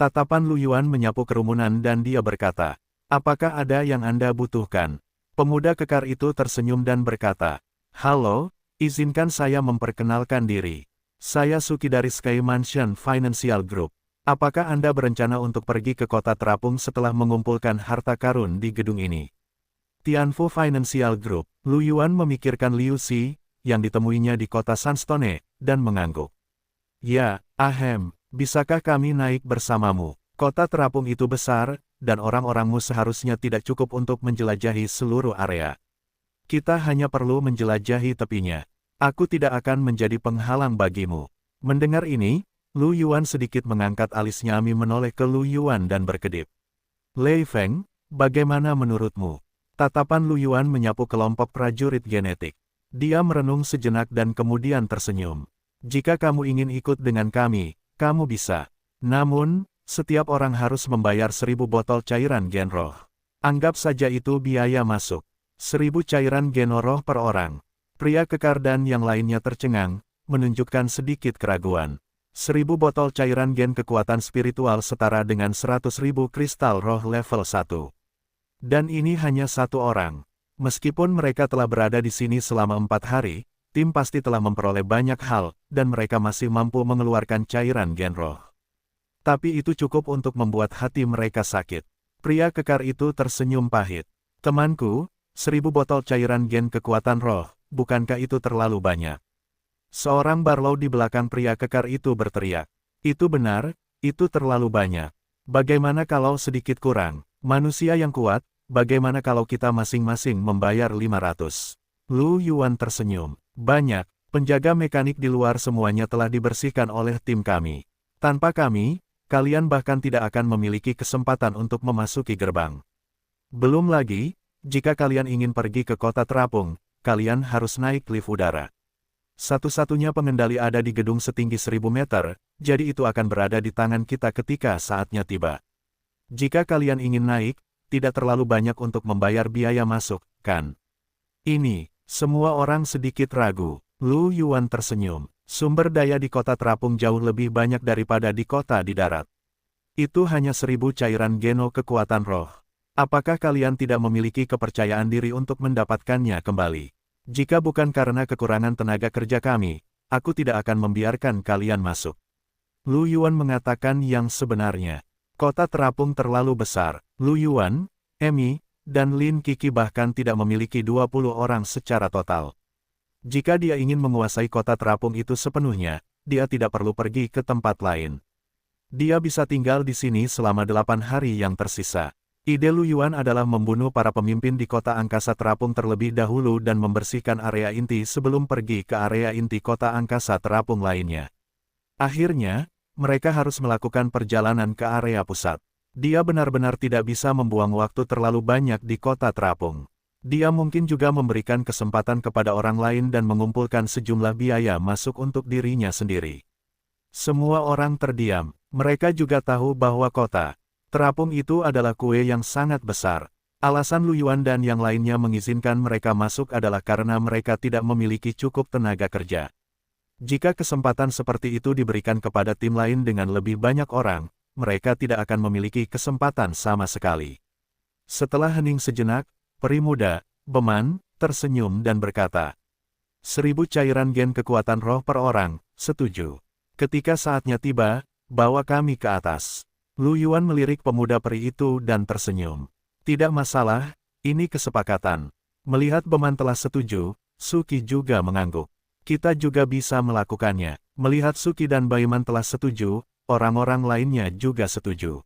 Tatapan Lu Yuan menyapu kerumunan dan dia berkata, "Apakah ada yang Anda butuhkan?" Pemuda kekar itu tersenyum dan berkata, "Halo, izinkan saya memperkenalkan diri. Saya Suki dari Sky Mansion Financial Group. Apakah Anda berencana untuk pergi ke kota terapung setelah mengumpulkan harta karun di gedung ini?" Tianfu Financial Group. Lu Yuan memikirkan Liu Xi, yang ditemuinya di kota Sunstone, dan mengangguk. "Ya, ahem, bisakah kami naik bersamamu? Kota terapung itu besar, dan orang-orangmu seharusnya tidak cukup untuk menjelajahi seluruh area. Kita hanya perlu menjelajahi tepinya. Aku tidak akan menjadi penghalang bagimu." Mendengar ini, Lu Yuan sedikit mengangkat alisnya. Amy menoleh ke Lu Yuan dan berkedip. "Lei Feng, bagaimana menurutmu?" Tatapan Lu Yuan menyapu kelompok prajurit genetik. Dia merenung sejenak dan kemudian tersenyum. "Jika kamu ingin ikut dengan kami, kamu bisa. Namun, setiap orang harus membayar 1000 botol cairan gen roh. Anggap saja itu biaya masuk. 1000 cairan gen roh per orang." Pria kekar dan yang lainnya tercengang, menunjukkan sedikit keraguan. 1000 botol cairan gen kekuatan spiritual setara dengan 100.000 kristal roh level 1. Dan ini hanya satu orang. Meskipun mereka telah berada di sini selama 4 hari, tim pasti telah memperoleh banyak hal, dan mereka masih mampu mengeluarkan cairan gen roh. Tapi itu cukup untuk membuat hati mereka sakit. Pria kekar itu tersenyum pahit. "Temanku, 1000 botol cairan gen kekuatan roh, bukankah itu terlalu banyak?" Seorang Barlow di belakang pria kekar itu berteriak. "Itu benar, itu terlalu banyak. Bagaimana kalau sedikit kurang? Manusia yang kuat, bagaimana kalau kita masing-masing membayar 500? Lu Yuan tersenyum. "Banyak, penjaga mekanik di luar semuanya telah dibersihkan oleh tim kami. Tanpa kami, kalian bahkan tidak akan memiliki kesempatan untuk memasuki gerbang. Belum lagi, jika kalian ingin pergi ke kota terapung, kalian harus naik lift udara. Satu-satunya pengendali ada di gedung setinggi 1000 meter, jadi itu akan berada di tangan kita ketika saatnya tiba. Jika kalian ingin naik, tidak terlalu banyak untuk membayar biaya masuk, kan?" Ini, semua orang sedikit ragu. Lu Yuan tersenyum. Sumber daya di kota terapung jauh lebih banyak daripada di kota di darat. Itu hanya 1000 cairan geno kekuatan roh. Apakah kalian tidak memiliki kepercayaan diri untuk mendapatkannya kembali? Jika bukan karena kekurangan tenaga kerja kami, aku tidak akan membiarkan kalian masuk." Lu Yuan mengatakan yang sebenarnya. Kota terapung terlalu besar. Lu Yuan, Amy, dan Lin Qi bahkan tidak memiliki 20 orang secara total. Jika dia ingin menguasai kota terapung itu sepenuhnya, dia tidak perlu pergi ke tempat lain. Dia bisa tinggal di sini selama 8 hari yang tersisa. Ide Lu Yuan adalah membunuh para pemimpin di kota angkasa terapung terlebih dahulu dan membersihkan area inti sebelum pergi ke area inti kota angkasa terapung lainnya. Akhirnya, mereka harus melakukan perjalanan ke area pusat. Dia benar-benar tidak bisa membuang waktu terlalu banyak di kota terapung. Dia mungkin juga memberikan kesempatan kepada orang lain dan mengumpulkan sejumlah biaya masuk untuk dirinya sendiri. Semua orang terdiam. Mereka juga tahu bahwa kota terapung itu adalah kue yang sangat besar. Alasan Lu Yuan dan yang lainnya mengizinkan mereka masuk adalah karena mereka tidak memiliki cukup tenaga kerja. Jika kesempatan seperti itu diberikan kepada tim lain dengan lebih banyak orang, mereka tidak akan memiliki kesempatan sama sekali. Setelah hening sejenak, peri muda, Beman, tersenyum dan berkata, 1000 cairan gen kekuatan roh per orang, setuju. Ketika saatnya tiba, bawa kami ke atas. Lu Yuan melirik pemuda peri itu dan tersenyum. Tidak masalah, ini kesepakatan. Melihat Beman telah setuju, Suki juga mengangguk. Kita juga bisa melakukannya. Melihat Suki dan Baiman telah setuju, orang-orang lainnya juga setuju.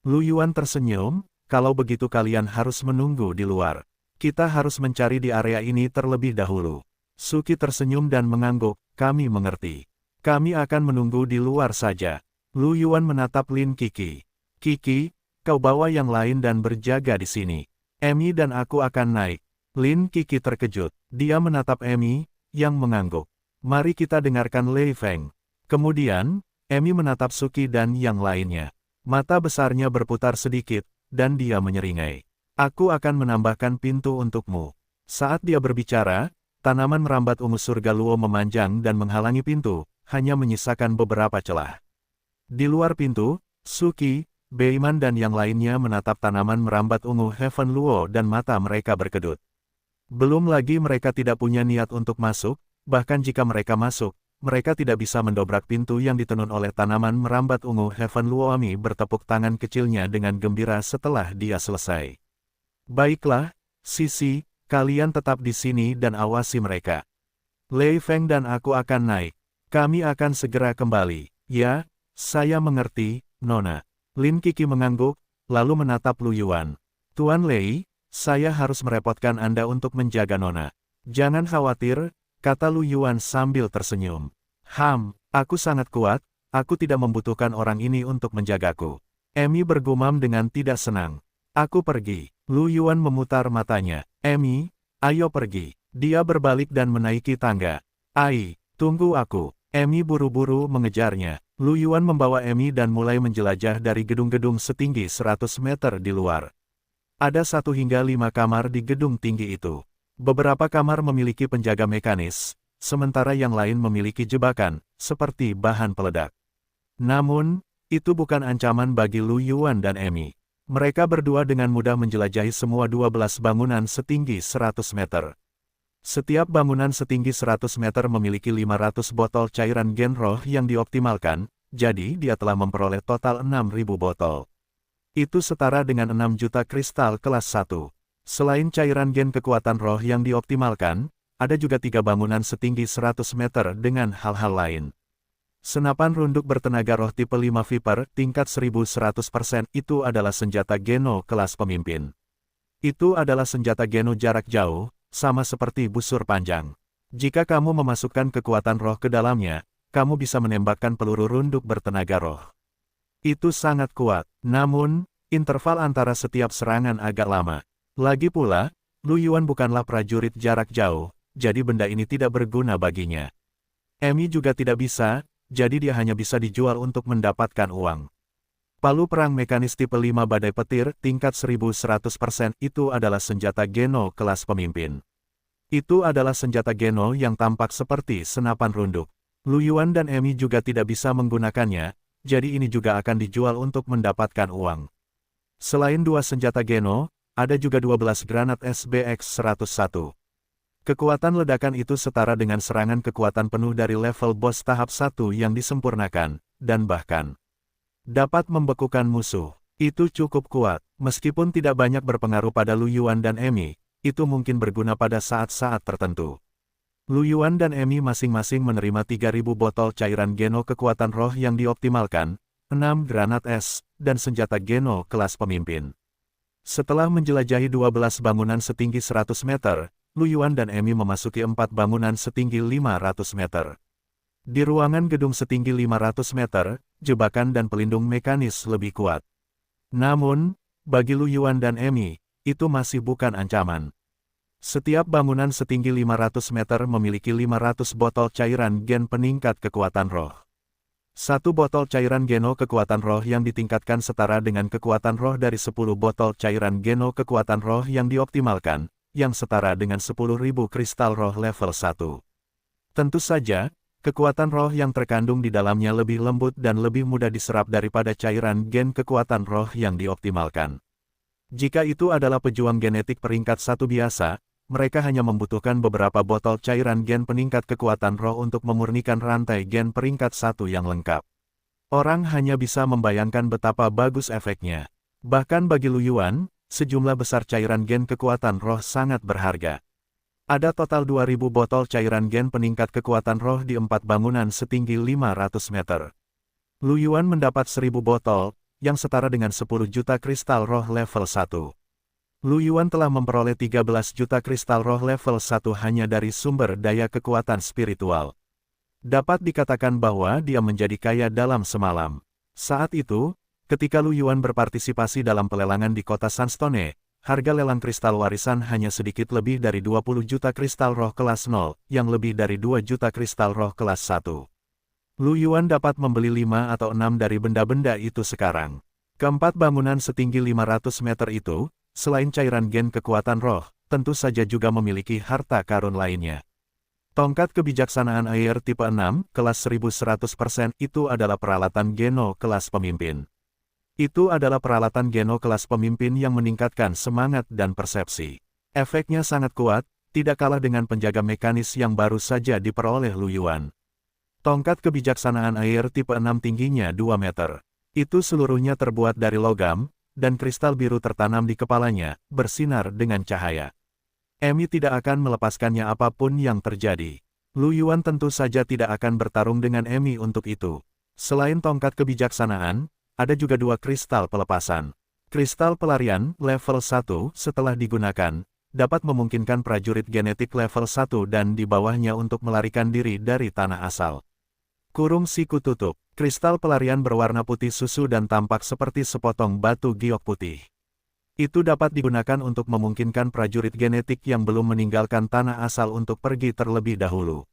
Lu Yuan tersenyum, kalau begitu kalian harus menunggu di luar. Kita harus mencari di area ini terlebih dahulu. Suki tersenyum dan mengangguk, kami mengerti. Kami akan menunggu di luar saja. Lu Yuan menatap Lin Kiki. Kiki, kau bawa yang lain dan berjaga di sini. Emi dan aku akan naik. Lin Kiki terkejut. Dia menatap Emi, yang mengangguk. Mari kita dengarkan Lei Feng. Kemudian, Emi menatap Suki dan yang lainnya. Mata besarnya berputar sedikit, dan dia menyeringai. Aku akan menambahkan pintu untukmu. Saat dia berbicara, tanaman merambat ungu surga Luo memanjang dan menghalangi pintu, hanya menyisakan beberapa celah. Di luar pintu, Suki, Beiman dan yang lainnya menatap tanaman merambat ungu Heaven Luo dan mata mereka berkedut. Belum lagi mereka tidak punya niat untuk masuk, bahkan jika mereka masuk, mereka tidak bisa mendobrak pintu yang ditenun oleh tanaman merambat ungu Heaven Luo. Ami bertepuk tangan kecilnya dengan gembira setelah dia selesai. Baiklah, Sisi, kalian tetap di sini dan awasi mereka. Lei Feng dan aku akan naik. Kami akan segera kembali. Ya, saya mengerti, Nona. Lin Kiki mengangguk, lalu menatap Lu Yuan. Tuan Lei, saya harus merepotkan Anda untuk menjaga Nona. Jangan khawatir, kata Lu Yuan sambil tersenyum. Aku sangat kuat, aku tidak membutuhkan orang ini untuk menjagaku. Emi bergumam dengan tidak senang. Aku pergi. Lu Yuan memutar matanya. Emi, ayo pergi. Dia berbalik dan menaiki tangga. Ai, tunggu aku. Emi buru-buru mengejarnya. Lu Yuan membawa Emi dan mulai menjelajah dari gedung-gedung setinggi 100 meter di luar. Ada 1 hingga 5 kamar di gedung tinggi itu. Beberapa kamar memiliki penjaga mekanis, sementara yang lain memiliki jebakan, seperti bahan peledak. Namun, itu bukan ancaman bagi Lu Yuan dan Emi. Mereka berdua dengan mudah menjelajahi semua 12 bangunan setinggi 100 meter. Setiap bangunan setinggi 100 meter memiliki 500 botol cairan gen roh yang dioptimalkan, jadi dia telah memperoleh total 6.000 botol. Itu setara dengan 6 juta kristal kelas 1. Selain cairan gen kekuatan roh yang dioptimalkan, ada juga 3 bangunan setinggi 100 meter dengan hal-hal lain. Senapan runduk bertenaga roh tipe 5 Viper tingkat 1100% itu adalah senjata Geno kelas pemimpin. Itu adalah senjata Geno jarak jauh, sama seperti busur panjang. Jika kamu memasukkan kekuatan roh ke dalamnya, kamu bisa menembakkan peluru runduk bertenaga roh. Itu sangat kuat, namun, interval antara setiap serangan agak lama. Lagi pula, Lu Yuan bukanlah prajurit jarak jauh, jadi benda ini tidak berguna baginya. Emi juga tidak bisa, jadi dia hanya bisa dijual untuk mendapatkan uang. Palu perang mekanis tipe 5 badai petir tingkat 1100% itu adalah senjata Geno kelas pemimpin. Itu adalah senjata Geno yang tampak seperti senapan runduk. Lu Yuan dan Emi juga tidak bisa menggunakannya, jadi ini juga akan dijual untuk mendapatkan uang. Selain 2 senjata Geno, ada juga 12 granat SBX-101. Kekuatan ledakan itu setara dengan serangan kekuatan penuh dari level bos tahap 1 yang disempurnakan, dan bahkan dapat membekukan musuh. Itu cukup kuat, meskipun tidak banyak berpengaruh pada Lu Yuan dan Emi, itu mungkin berguna pada saat-saat tertentu. Lu Yuan dan Emi masing-masing menerima 3.000 botol cairan Geno kekuatan roh yang dioptimalkan, 6 granat es, dan senjata Geno kelas pemimpin. Setelah menjelajahi 12 bangunan setinggi 100 meter, Lu Yuan dan Emi memasuki 4 bangunan setinggi 500 meter. Di ruangan gedung setinggi 500 meter, jebakan dan pelindung mekanis lebih kuat. Namun, bagi Lu Yuan dan Emi, itu masih bukan ancaman. Setiap bangunan setinggi 500 meter memiliki 500 botol cairan gen peningkat kekuatan roh. Satu botol cairan geno kekuatan roh yang ditingkatkan setara dengan kekuatan roh dari 10 botol cairan geno kekuatan roh yang dioptimalkan, yang setara dengan 10.000 kristal roh level 1. Tentu saja, kekuatan roh yang terkandung di dalamnya lebih lembut dan lebih mudah diserap daripada cairan gen kekuatan roh yang dioptimalkan. Jika itu adalah pejuang genetik peringkat 1 biasa, mereka hanya membutuhkan beberapa botol cairan gen peningkat kekuatan roh untuk memurnikan rantai gen peringkat 1 yang lengkap. Orang hanya bisa membayangkan betapa bagus efeknya. Bahkan bagi Lu Yuan, sejumlah besar cairan gen kekuatan roh sangat berharga. Ada total 2.000 botol cairan gen peningkat kekuatan roh di 4 bangunan setinggi 500 meter. Lu Yuan mendapat 1.000 botol, yang setara dengan 10 juta kristal roh level 1. Lu Yuan telah memperoleh 13 juta kristal roh level 1 hanya dari sumber daya kekuatan spiritual. Dapat dikatakan bahwa dia menjadi kaya dalam semalam. Saat itu, ketika Lu Yuan berpartisipasi dalam pelelangan di kota Sunstone, harga lelang kristal warisan hanya sedikit lebih dari 20 juta kristal roh kelas 0, yang lebih dari 2 juta kristal roh kelas 1. Lu Yuan dapat membeli 5 atau 6 dari benda-benda itu sekarang. Keempat bangunan setinggi 500 meter itu, selain cairan gen kekuatan roh, tentu saja juga memiliki harta karun lainnya. Tongkat kebijaksanaan air tipe 6, kelas 1100% itu adalah peralatan geno kelas pemimpin. Itu adalah peralatan geno kelas pemimpin yang meningkatkan semangat dan persepsi. Efeknya sangat kuat, tidak kalah dengan penjaga mekanis yang baru saja diperoleh Lu Yuan. Tongkat kebijaksanaan air tipe 6 tingginya 2 meter. Itu seluruhnya terbuat dari logam, dan kristal biru tertanam di kepalanya, bersinar dengan cahaya. Emi tidak akan melepaskannya apapun yang terjadi. Lu Yuan tentu saja tidak akan bertarung dengan Emi untuk itu. Selain tongkat kebijaksanaan, ada juga 2 kristal pelepasan. Kristal pelarian, level 1, setelah digunakan, dapat memungkinkan prajurit genetik level 1 dan di bawahnya untuk melarikan diri dari tanah asal. Kurung siku tutup. Kristal pelarian berwarna putih susu dan tampak seperti sepotong batu giok putih. Itu dapat digunakan untuk memungkinkan prajurit genetik yang belum meninggalkan tanah asal untuk pergi terlebih dahulu.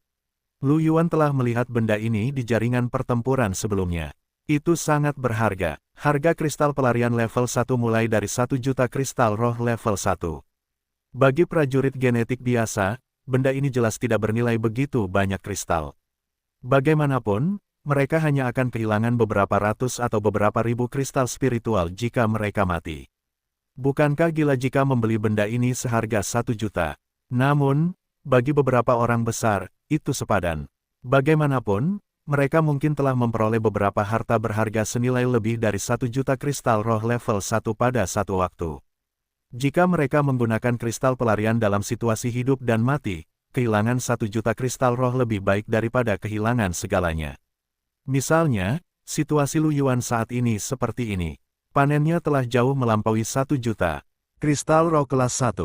Lu Yuan telah melihat benda ini di jaringan pertempuran sebelumnya. Itu sangat berharga. Harga kristal pelarian level 1 mulai dari 1 juta kristal roh level 1. Bagi prajurit genetik biasa, benda ini jelas tidak bernilai begitu banyak kristal. Bagaimanapun, mereka hanya akan kehilangan beberapa ratus atau beberapa ribu kristal spiritual jika mereka mati. Bukankah gila jika membeli benda ini seharga 1 juta? Namun, bagi beberapa orang besar, itu sepadan. Bagaimanapun, mereka mungkin telah memperoleh beberapa harta berharga senilai lebih dari 1 juta kristal roh level 1 pada satu waktu. Jika mereka menggunakan kristal pelarian dalam situasi hidup dan mati, kehilangan 1 juta kristal roh lebih baik daripada kehilangan segalanya. Misalnya, situasi Lu Yuan saat ini seperti ini. Panennya telah jauh melampaui 1 juta kristal roh kelas 1.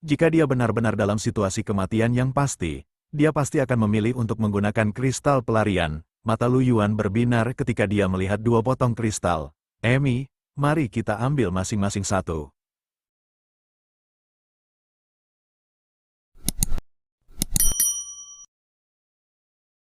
Jika dia benar-benar dalam situasi kematian yang pasti, dia pasti akan memilih untuk menggunakan kristal pelarian. Mata Lu Yuan berbinar ketika dia melihat 2 potong kristal. Emi, mari kita ambil masing-masing satu.